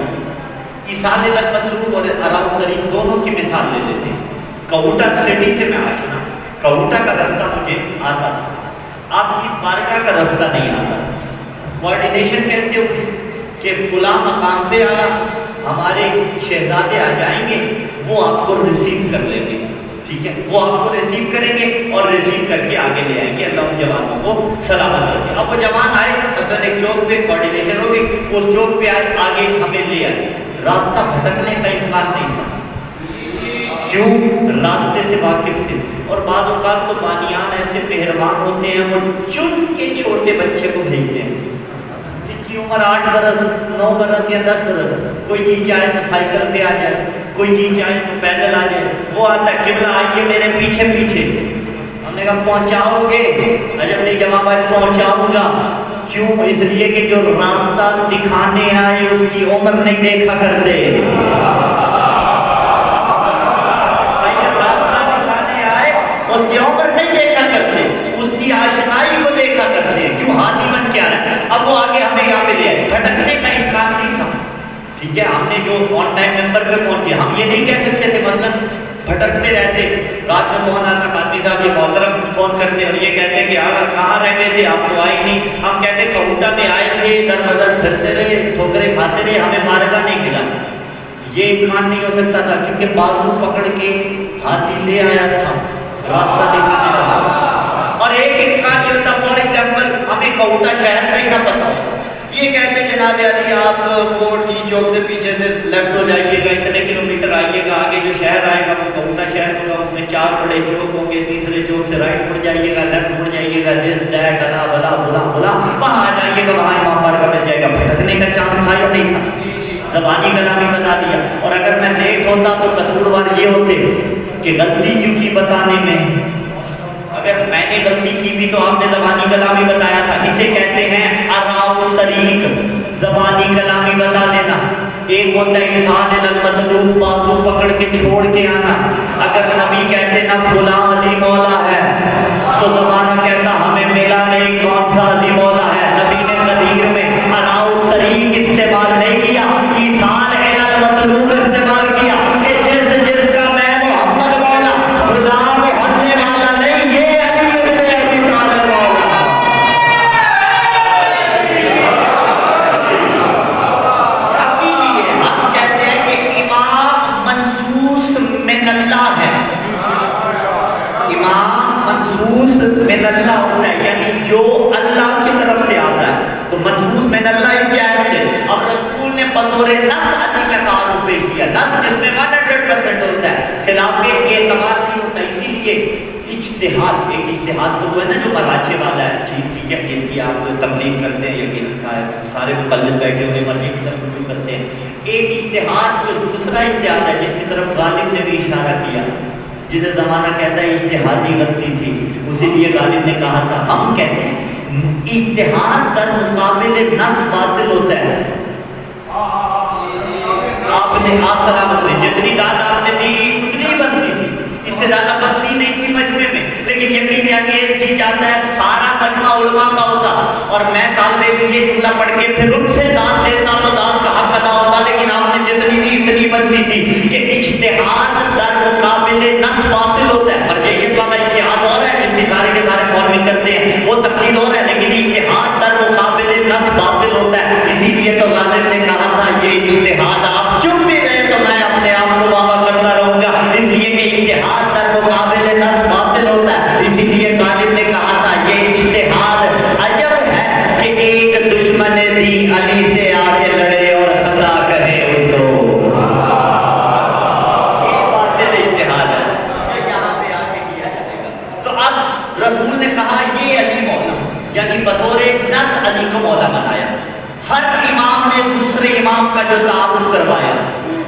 C: ایصال المطلوب اور آرام الطریق دونوں کی مثال لے لیتے ہیں. کوٹا سٹی سے میں آشنا، کوٹا کا راستہ مجھے آتا، آپ کی بارگاہ کا راستہ نہیں آتا. کوارڈینیشن کیسے ہوتی کہ فلاں مقام پہ آیا، ہمارے شہزادے آ جائیں گے، وہ آپ کو ریسیو کر لیں گے. ٹھیک ہے، وہ آپ کو ریسیو کریں گے اور ریسیو کر کے آگے لے آئیں گے. اللہ ان جوانوں کو سلامت رکھے. اب وہ جوان آئے، مثلاً ایک چوک پہ کوارڈینیشن ہوگی، اس چوک پہ آئے، آگے ہمیں لے آئے. راستہ بھٹکنے کا امکان نہیں تھا. کیوں؟ راستے سے واقف تھے. اور بعض اوقات تو بانیان ایسے پہلوان ہوتے ہیں وہ چن کے چھوٹے بچے کو بھیجتے ہیں جس کی عمر 8 برس 9 برس یا 10 برس. کوئی چیز چاہے تو سائیکل پہ آ جائے، کوئی چیز چاہے تو پیدل آ جائے. وہ آتا ہے قبلہ آئیے میرے پیچھے پیچھے. ہم نے کہا پہنچاؤ گے؟ اجب نہیں جواب آئے پہنچاؤں گا. کیوں؟ اس لیے کہ جو راستہ دکھانے آئے اس کی عمر نہیں دیکھا کرتے. اس کی عمر نہیں دیکھا کرتے، اس کی آشنائی کو دیکھا کرتے ہیں. کیوں؟ ہاتھی بن کے آ رہا ہے. اب وہ آگے ہمیں یہاں پہ لے آئے. بھٹکنے کا امکان نہیں تھا. ٹھیک ہے، ہم نے جو آن ٹائم نمبر پہ فون کیا، ہم یہ نہیں کہہ سکتے تھے مثلاً بھٹکتے رہتے. رات میں مولانا کا قاضی صاحب یہ محترم فون کرتے اور یہ کہتے کہ کہاں رہ گئے تھے آپ تو آئے نہیں. ہم کہتے کوٹا میں آئے تھے، ادھر ادھر پھرتے رہے، ٹھوکریں کھاتے رہے، ہمیں مارکا نہیں ملا. یہ امکان نہیں ہو سکتا تھا کیونکہ بازو پکڑ کے ہاتھی لے آیا تھا، راستہ دکھانے لگا. اور ایک امکان یہ ہوتا، فار ایگزامپل ہمیں کوٹا شہر میں نہ پتا، یہ کہتے جناب علی آپ کوٹ کی چوک سے پیچھے سے لیفٹ ہو جائیے گا، اتنے کلومیٹر آئیے گا، آگے جو شہر آئے گا وہ کوٹا شہر ہوگا، اس میں 4 بڑے چوک ہوں گے، تیسرے چوک سے رائٹ مڑ جائیے گا، لیفٹ مڑ جائیے گا، دس دیٹ الا بلا بلا بلا، وہاں آ جائیے گا، وہاں امام بارگاہ مل جائے گا. بھٹکنے کا چانس تھا یا نہیں تھا؟ زبانی کلام ہی بتا دیا. اور اگر میں لیٹ ہوتا تو قصوروار یہ ہوتے کہ غلطی کیوں کی بتانے میں. اگر میں نے غلطی کی بھی تو آپ نے زبانی کلامی بتایا تھا. اسے کہتے ہیں اراء الطریق، زبانی کلامی بتا دینا. ایک ہوتا ہے ایصال المطلوب، بازو پکڑ کے چھوڑ کے آنا. اگر نبی کہتے نا فلاں علی مولا ہے تو زمانہ کہتا ہمیں ملا نہیں کون سا علی مولا ہے. نبی نے قدیر میں اراء الطریق استعمال نہیں کیا، ایصال المطلوب استعمال کیا کہ جس کا میں محمد مولا فلاں محلے والا نہیں، یہ علی ابن ابی طالب مولا. اسی لیے ہم کہتے ہیں کہ امام منصوص من اللہ ہے. امام منصوص من اللہ ہوتا ہے، یعنی جو اللہ کی طرف سے آتا ہے تو منصوص من اللہ اس کی آیت سے. اب رسول نے بطور نص علی کا تعارف پیش کیا. نص جس میں 100% ہوتا ہے، خلاف اعتماد نہیں ہوتا. اسی لیے اجتہاد، ایک اجتہاد تو وہ ہے نا جو مراچے والا ہے. ٹھیک ہے، جن کی آپ تبلیغ کرتے ہیں، یقین سارے مقلد بیٹھے ہوئے مرضی کی طرف رجوع کرتے ہیں. ایک اجتہاد جو دوسرا اجتہاد ہے جس کی طرف غالب نے بھی اشارہ کیا، جسے زمانہ کہتا ہے اجتہادی غلطی تھی، اسی لیے غالب نے کہا تھا. ہم کہتے ہیں اجتہاد در مقابل نص باطل ہوتا ہے. آپ سلامت رہے، جتنی داد آپ نے دی اتنی بنتی تھی، اس سے زیادہ بنتی نہیں تھی مجمع میں. لیکن یقین یعنی ایک چیز جاتا ہے سارا مجمع علماء کا ہوتا اور میں طالب علم یہ جملہ پڑھ کے پھر ان سے داد لیتا تو داد کا حق ادا ہوتا. لیکن آپ نے جتنی دی اتنی بنتی تھی کہ اجتہاد در مقابل نص باطل ہوتا ہے. مرجعیت والا اجتہاد ہو رہا ہے جس کے سارے مولوی کرتے ہیں، وہ تبدیل ہو رہا ہے، لیکن اجتہاد در مقابل نص باطل ہوتا ہے. اسی لیے تو غالب نے کہا تھا یہ اجتہاد آپ چپ بھی رہے تو میں اپنے آپ کو واقع کرتا رہوں گا، اس لیے کہ اجتہاد در مقابل نص باطل ہوتا ہے. اسی لیے غالب نے کہا تھا یہ اجتہاد عجب ہے کہ ایک دشمن دی علی سے آگے لڑے اور خطا کرے اس کو. یہ واضح اجتہاد ہے. یہاں پہ آ کے کیا جائے ہر امام نے دوسرے امام کا جو تعارف کروایا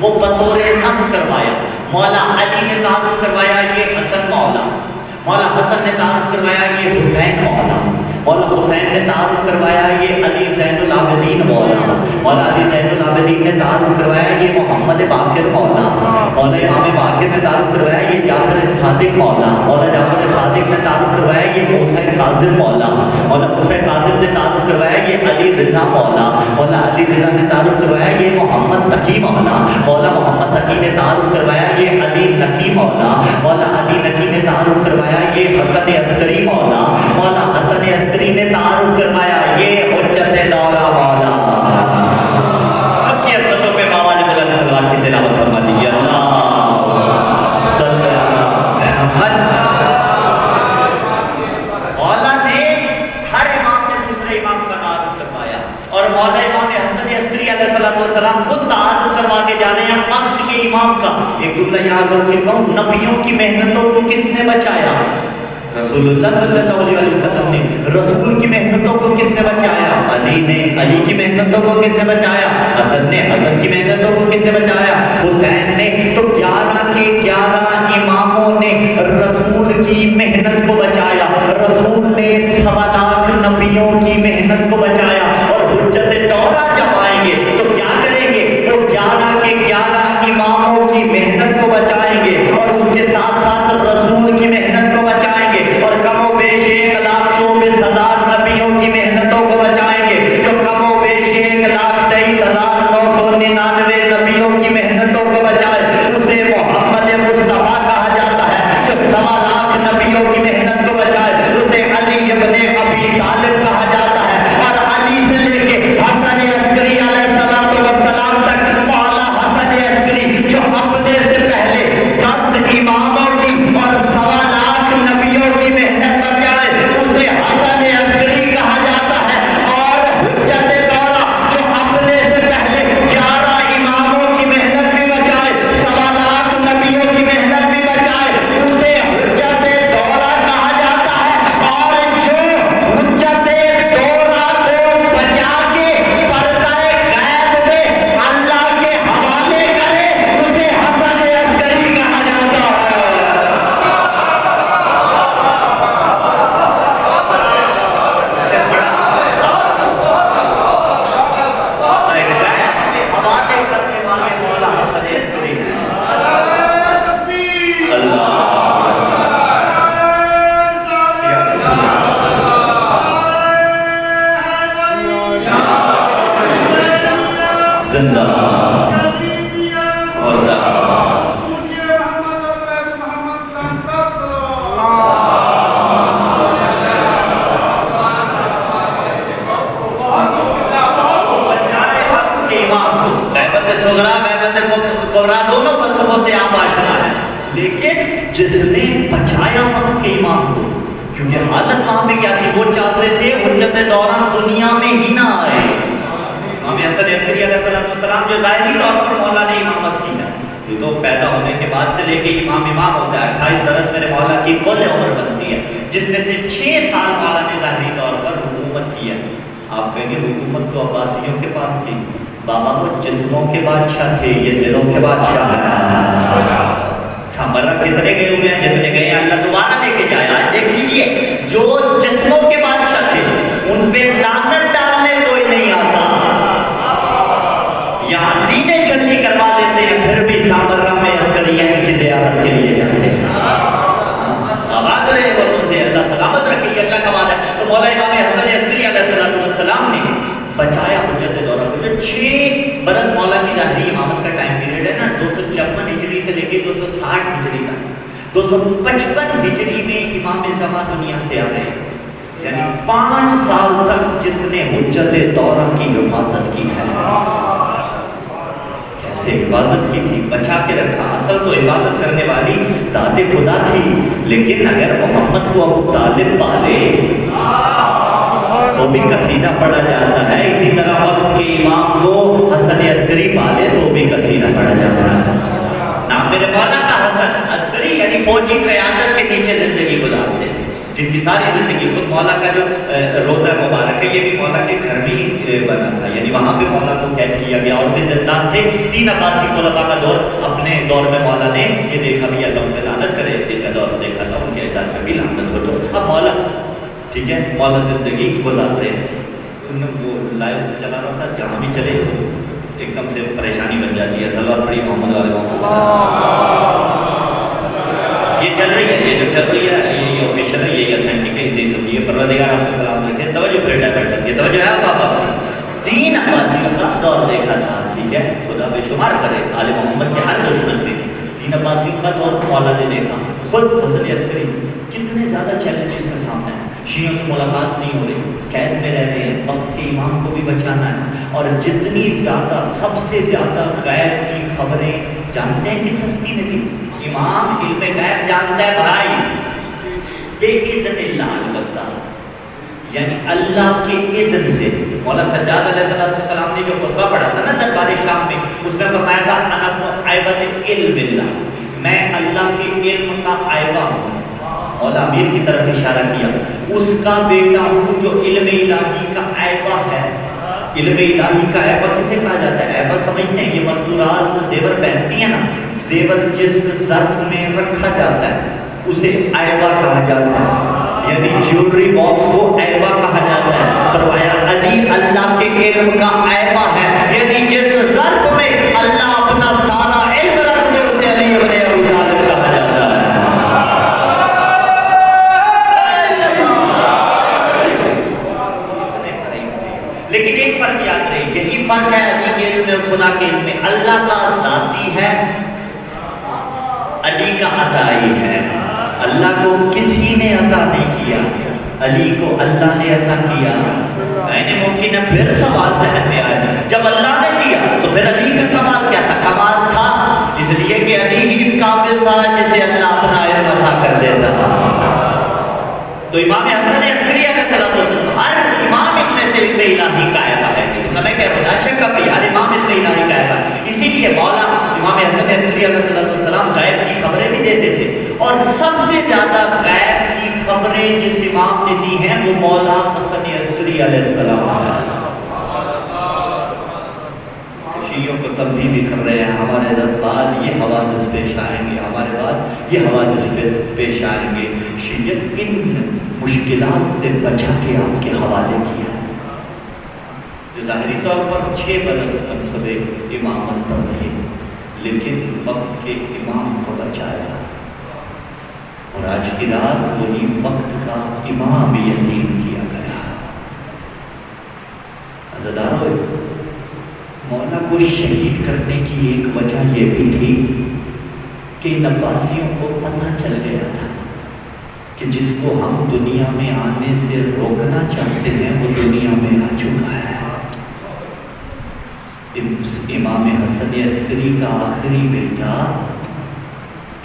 C: وہ بطور نص کروایا. مولا علی نے تعارف کروایا یہ حسن مولا, مولا حسن نے تعارف کروایا یہ حسین مولا, مولا حسین نے تعارف کروایا یہ علی زین العابدین مولا, مولا علی زین العابدین نے تعارف کروایا یہ محمد باقر مولا, مولا امام باقر نے تعارف کروایا یہ جعفر صادق مولا, مولا جعفر صادق نے تعارف کروایا یہ حسین کاظم مولا, مولا حسین کاظم نے تعارف کروایا یہ علی رضا مولا, مولا علی رضا نے تعارف کروایا یہ محمد تقی مولا, مولا محمد تقی نے تعارف کروایا یہ علی نقی مولا, مولا علی نقی نے تعارف کروایا یہ حسن عسکری مولا, مولا حسن عسکری نے تعارف کروایا یہ حجت دورہ مولا. سب کی عزتوں پہ بابا نے بلند سلوات کی تلاوت فرما دیجیے. اللہ صلی اللہ محمد. مولا نے ہر امام نے دوسرے امام کا تعارف کروایا اور مولا امام حسن عسکری علیہ السلام خود تعارف کروا کے جا رہے ہیں وقت کے امام کا. ایک اللہ یاد ہو کہ کہوں نبیوں کی محنتوں کو کس نے بچایا؟ رسول اللہ صلی اللہ علیہ وسلم نے. رسول کی محنتوں کو کس نے بچایا؟ علی نے. علی کی محنتوں کو کس نے بچایا؟ حسن نے. حسن کی محنتوں کو کس نے بچایا؟ حسین نے. تو 11 کے 11 اماموں نے رسول کی محنت کو بچایا. رسول نے 1.25 لاکھ نبیوں کی محنت کو بچایا. اور حجت دورہ جب آئیں گے تو کیا کریں گے؟ وہ 11 کے 11 اماموں کی محنت کو بچائیں گے اور اس کے ساتھ ساتھ رسول کی محنت کو بچائیں گے اور کم و بیش 1,24,000 نبیوں کی محنتوں کو بچائیں گے جو کم و بیش 1,23,999 نبیوں کی محنتوں کو بچائے. اسے محمد مصطفیٰ کہا جاتا ہے. جو 1.25 لاکھ نبیوں کی محنت کو بچائے اسے علی ابن ابی طالب کہا جاتا ہے. اور علی سے لے کے حسن عسکری علیہ السلام تک مولا حسن عسکری جو اپنے سے پہلے 10 اماموں کی اور 1.25 لاکھ نبیوں کی محنت بچائے اسے حسن عسکری کہا جاتا ہے. اور حجت دورہ جو اپنے سے پہلے 11 اماموں کی محنت بھی بچائے 1.25 لاکھ نبیوں کی محنت بھی بچائے اسے حجت دورہ کہا جاتا ہے. اور جو حجت دورہ کو بچا کے پردہ غیب میں اللہ کے حوالے کرے اسے حسن عسکری کہا جاتا ہے. حوالے کرنے والے مولا حسن عسکری ہیں. زندہ اور دونوں فلسفوں سے آپ آشنا ہے. لیکن جس نے بچایا وقت کے امام کو, کیونکہ حالت وہاں پہ کیا تھی, وہ چاہتے تھے حجت دورہ دنیا میں ہی نہ آئے. امام حسن عسکری علیہ السلام جو ظاہری طور پر مولا نے امامت کی ہے, یہ تو پیدا ہونے کے بعد سے لے کے امام ہوتا ہے. 28 برس میرے مولا کی کل عمر بنتی ہے جس میں سے 6 سال مولا نے ظاہری طور پر حکومت کی ہے. آپ کہیں گے حکومت تو عباسیوں کے پاس تھی. بابا وہ جسموں کے بادشاہ تھے, یہ دلوں کے بادشاہ ہیں. سامرہ کتنے گئے ہوئے ہیں, جتنے گئے ہیں اللہ دوبارہ لے کے جایا. آج دیکھ لیجیے جو جسموں کے بادشاہ تھے ان پہ لعنت ڈالنے کوئی نہیں آتا. یہاں سینے چلنی کروا لیتے ہیں پھر بھی سامرہ میں عسکریین کی زیارت کے لیے جاتے ہیں. آباد رہے وہ سے اللہ سلامت رکھے, اللہ کا وعدہ. تو مولا امام حسن عسکری علیہ السلام نے بچایا حجت دورہ کو. جو 6 برس مولا کی ظاہری امامت کا ٹائم پیریڈ ہے نا, 256 ہجری سے لے کے 260 ہجری تک, 255 ہجری میں امام زمان دنیا سے آ گئے. یعنی 5 سال تک جس نے حجت دورہ کی حفاظت کی ہے. کیسے حفاظت کی تھی, بچا کے رکھا. اصل تو عبادت کرنے والی ذات خدا تھی, لیکن اگر محمد کو ابو طالب پالے تو بھی قصیدہ پڑھا جاتا ہے. اسی طرح وقت کے امام کو حسن عسکری پالے تو بھی قصیدہ پڑھا جاتا ہے. نام میرے مولا کا حسن عسکری یعنی فوجی قیادت کے نیچے زندگی گزارتے. جن کی ساری زندگی خود مولا کا جو روضہ مبارک ہے یہ بھی مولا کے گھر میں ہی بنا تھا، یعنی وہاں پہ مولا کو قید کیا گیا اور بھی زندان تھے۔ 3 عباسی خلفاء کا دور، اپنے دور میں مولا نے یہ دیکھا بھی اللہ ان پہ لعنت کرے، اس کا دور دیکھا تھا ان کے اجازت میں بھی لعنت ہو، تو اب مولا ٹھیک ہے مولا زندگی گزار رہے ہیں۔ وہ لائف چلا رہا تھا، جہاں بھی چلے ایک دم سے پریشانی بن جاتی ہے، سلوات پڑھی محمد علیہ وسلم۔ یہ چل رہی ہے، یہ جو چل رہی ہے یہ آفیشل ہے، یہی اتھینٹک ہے، اسی لیے یہ پروردگار آپ کو سلام رکھے۔ توجہ پھر ڈائیورٹ کرتی ہے، توجہ ہے پاپا کی 3 عباسیوں کا دور دیکھا تھا، ٹھیک ہے خدا بے شمار کرے، آل محمد کے ہر دشمن تھے، 3 عباسیوں کا دور مولا نے دیکھا۔ خود حسن عسکری کتنے زیادہ چیلنجز کا سامنا ہے، شیعوں سے ملاقات نہیں ہو رہی، قید میں رہ رہے ہیں، وقت کے امام کو بھی بچانا ہے، اور جتنی زیادہ سب سے زیادہ غیب کی خبریں جانتے ہیں کس ہستی نے دی؟ امام علم غیب جانتا ہے بھائی، بے اذن اللہ البتہ، یعنی اللہ کے اذن سے۔ مولا سجاد علیہ السلام نے جو خطبہ پڑھا تھا نا دربار شام میں، اس میں فرمایا تھا انا عیبۃ علم اللہ، میں اللہ کے علم کا عیبہ ہوں۔ مولا امیر کی طرف اشارہ کیا، اس کا بیٹا ہوں جو علم الہی کا عیبہ ہے۔ علم الہی کا عیبہ کسے کہا جاتا ہے؟ عیبہ سمجھتے ہیں یہ مستورات زیور پہنتی ہیں نا، زیور جس ظرف میں رکھا جاتا ہے اسے عیبہ کہا جاتا ہے، یعنی جیولری باکس کو عیبہ کہا جاتا ہے۔ فرمایا علی اللہ کے علم کا عیبہ ہے، یعنی جس ظرف میں اللہ اپنا سارا علم رکھ دے اسے علی ابن ابی طالب کہا جاتا ہے۔ لیکن ایک فرق یاد رہے، یہی فرق ہے علی کے علم میں خدا کے علم میں، اللہ کا ذاتی ہے، علی کا عطائی ہے۔ اللہ کو کسی نے عطا نہیں کیا، علی کو اللہ نے عطا کیا۔ میں نے ممکن ہے پھر سوال ذہن میں آیا، جب اللہ نے دیا تو پھر علی کا کمال کیا تھا؟ کمال تھا اس لیے کہ علی ہی اس قابل تھا جسے اللہ اپنا علم عطا کر دیتا تھا۔ تو امام حسن عسکری ہر امام ان میں سے علم الہی کا عیبہ ہے، میں کہہ رہا ہوں شک کا ہر امام علم الہی کا عیبہ ہے۔ اسی لیے مولا امام حسن عسکری علیہ السلام غیب کی خبریں بھی دیتے تھے، اور سب سے زیادہ غیب کی خبریں جس امام نے دی ہیں وہ مولا حسن عسکری علیہ السلام ہے۔ شیعوں کو تبدیل بھی کر رہے ہیں، ہمارے بعد یہ حوادث پیش آئیں گے، ہمارے بعد یہ حوادث پیش آئیں گے۔ شیعت ان مشکلات سے بچا کے آپ کے حوالے کیا، جو ظاہری طور پر 6 برس منصب امامت پر رہے، لیکن وقت کے امام کو بچایا، اور آج کی رات وہی وقت کا امام یتیم کیا گیا۔ عزیزانو، مولا کو شہید کرنے کی ایک وجہ یہ بھی تھی کہ ان عباسیوں کو پتہ چل گیا تھا کہ جس کو ہم دنیا میں آنے سے روکنا چاہتے ہیں وہ دنیا میں آ چکا ہے۔ امام حسن عسکری کا آخری بیٹا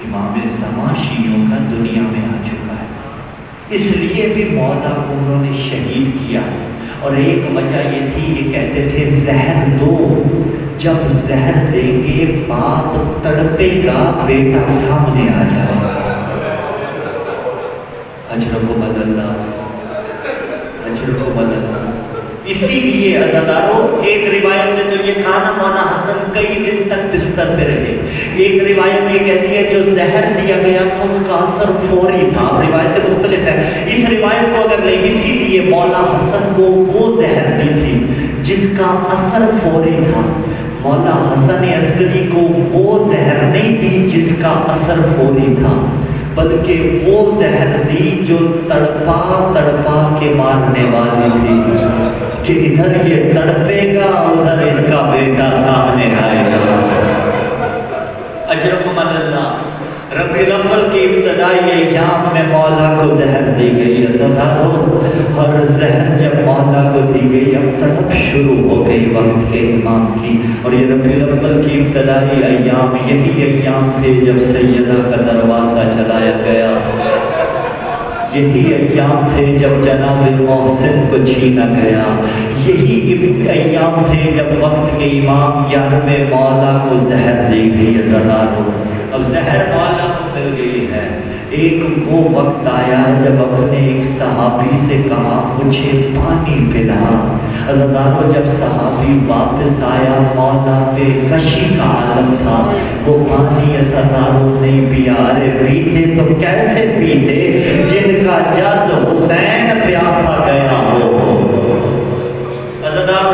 C: امام زمان شیعوں کا دنیا میں آ چکا ہے، اس لیے بھی مولا کو انہوں نے شہید کیا۔ اور ایک وجہ یہ تھی، یہ کہتے تھے زہر دو، جب زہر دیں گے باپ تڑپے گا، بیٹا سامنے آ جائے گا۔ اجر کو بدلنا، اجر کو بدلنا۔ اسی لیے عزیزانو ایک روایت میں تو یہ کہا نا مولا حسن کئی دن تک بستر پہ رہے، ایک روایت یہ کہتی ہے جو زہر دیا گیا تھا اس کا اثر فوری تھا، روایتیں مختلف ہیں۔ اس روایت کو اگر لیں، اسی لیے مولا حسن کو وہ زہر دی تھی جس کا اثر فوری تھا، مولا حسن عسکری کو وہ زہر نہیں دی جس کا اثر فوری تھا، بلکہ وہ زہر دی جو تڑپا تڑپا کے مارنے والی تھی، کہ ادھر یہ تڑپے گا ادھر اس کا بیٹا سامنے آئے گا۔ اجرکم اللہ، ربی الاول کی ابتدائی ایام میں مولا کو زہر دی گئی، اور زہر جب مولا کو دی گئی اب تڑپ شروع ہو گئی وقت کے امام کی۔ اور یہ ربی الاول کی ابتدائی ایام یہی ایام تھے جب سیدہ کا دروازہ چلایا گیا، یہی ایام تھے جب جناب محسن کو چھینا گیا، یہی ایام تھے جب وقت کے امام 11ویں مولا کو زہر دی گئی۔ اب زہر مولا کو مل گئی ہے، ایک وہ وقت آیا جب اپنے ایک صحابی سے کہا مجھے پانی پلا. عزیزانو جب صحابی واپس آیا مولا پہ کشی کا عالم تھا. وہ پانی عزیزانو نہیں پیا. ارے پیتے تو کیسے پیتے جن کا جد حسین پیاسا گیا ہو.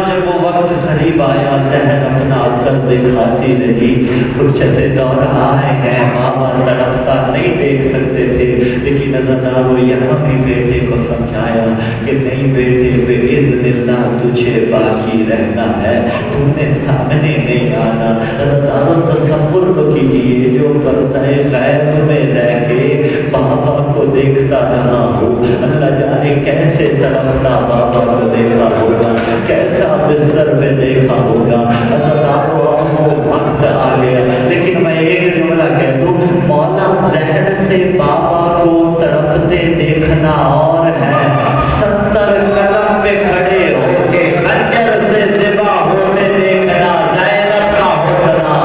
C: جب وہ وقت قریب آیا ذہن اپنا اثر دکھاتی رہی. فرصتیں دور آئے ہیں بابا تڑپتا نہیں دیکھ سکتے تھے لیکن وہ یہاں بھی بیٹے کو سمجھایا کہ نہیں بیٹے بے اذن اللہ تجھے باقی رہنا ہے, تم نے سامنے نہیں آنا. تصور تو کیجیے جو پردہ غیب میں رہ کے بابا کو دیکھتا رہا ہو, اللہ جانے کیسے تڑپتا بابا کو دیکھا ہوگا, کیسا بستر میں دیکھا ہوگا. اللہ وقت آ گیا. لیکن میں ایک جملہ کہہ دوں, مولا ذہن سے بابا کو تڑپتے دیکھنا اور ہے 70 قدم پہ کھڑے ہو کے خنجر سے ذبح ہوتے دیکھنا زینب کا حوصلہ.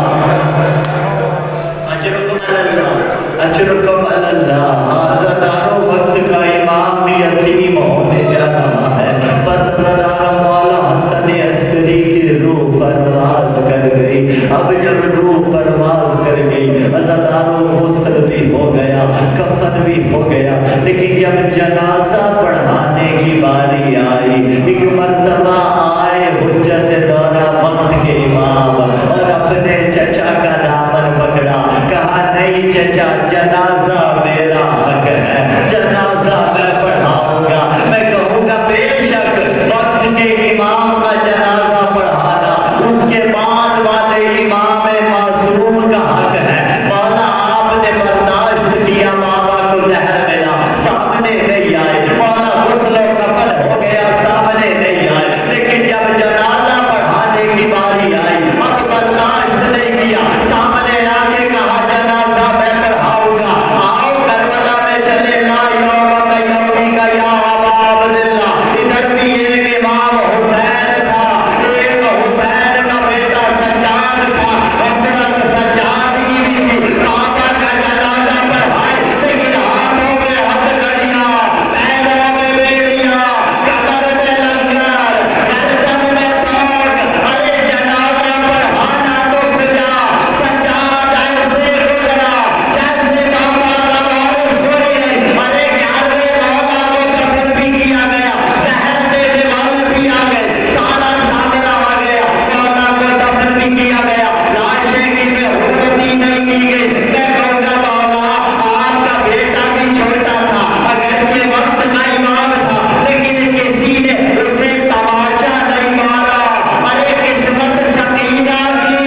C: اجرکم اللہ. حضرتارو وقت کا امام بھی یتیم ہونے جا رہا ہے. بس مولا حسن عسکری کی روح پرواز کر گئی. اب جب روح پرواز کر گئی عزیزانو غسل بھی ہو گیا, کفن بھی ہو گیا, لیکن جب جنازہ پڑھانے کی باری آئی ایک مرتبہ آئے حجت دورہ وقت کے امام اور اپنے چچا کا دامن پکڑا. کہا نہیں چچا جنازہ میرا حق ہے, جنازہ میں پڑھاؤں گا. میں کہوں گا بے شک وقت کے امام کا جنازہ پڑھانا اس کے بعد والے امام معصوم کا حق ہے. مولا آپ نے برداشت کیا, بابا کو زہر ملا, سامنے نہیں آئے. مولا غسل و کفن ہو گیا, سامنے نہیں آئے. لیکن جب جنازہ پڑھانے کی باری آئی اب برداشت نہیں کیا, سامنے آ کے کہا جنازہ میں پڑھاؤں گا. آؤ کربلا میں چلے لا یوم کا یومی کا یا ابا عبداللہ. ادھر بھی ایک امام حسین تھا, ایک حسین کا بیٹا سجاد تھا. حضرت سجاد کی بھی تھی. بابا کا جنازہ پڑھائے لیکن ہاتھوں میں ہتھکڑیاں, پیروں میں بیڑیاں, کمر میں لنگر, گردن میں توق. ارے جنازہ پڑھانا تو بجا. سجاد ایسے گزرا جیسے بابا کا وارث کوئی نہیں. ارے 11ویں مولا کو دفن بھی کیا گیا, زہر دینے والے بھی آ گئے, سارا سامنا آ گیا. مولا کو دفن بھی کیا گیا, لاشیں کی میں حرمتی نہیں کی گئی. میں کہوں گا مولا آپ کا بیٹا بھی چھوٹا تھا, اگرچہ وقت کا امام تھا, لیکن کسی نے اسے تماشا نہیں مارا. ارے قسمت سکینہ کی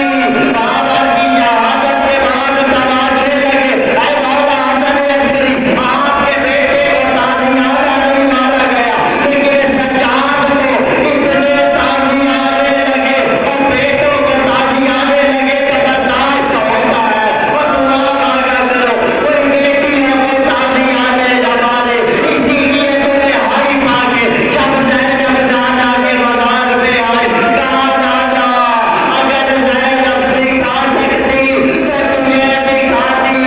C: بابا کی شہادت کے بعد تماشے لگے. اے مولا حسن عسکری آپ کے بیٹے کو تازیانہ نہیں مارا گیا, لیکن سجاد کو اتنے تازیانے لگے اور بیٹوں کو تازیانے لگے تو برداشت ہوتا ہے. اور دعا مانگا کرو کوئی بیٹی ہے وہ تازیانے لگانے. اسی لیے تو رہائی مانگے جب زینب نانا کے مزار پہ آئے. کہا نانا اگر زینب دکھا سکتی تو تمہیں دکھاتی.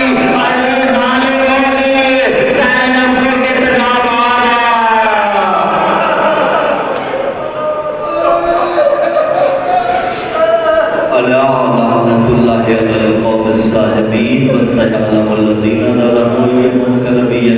C: ارے ظالموں نے زینب کو کتنا مارا. لعنت اللہ علی القوم الظالمین وسيعلم الذين ظلموا منكم نبيا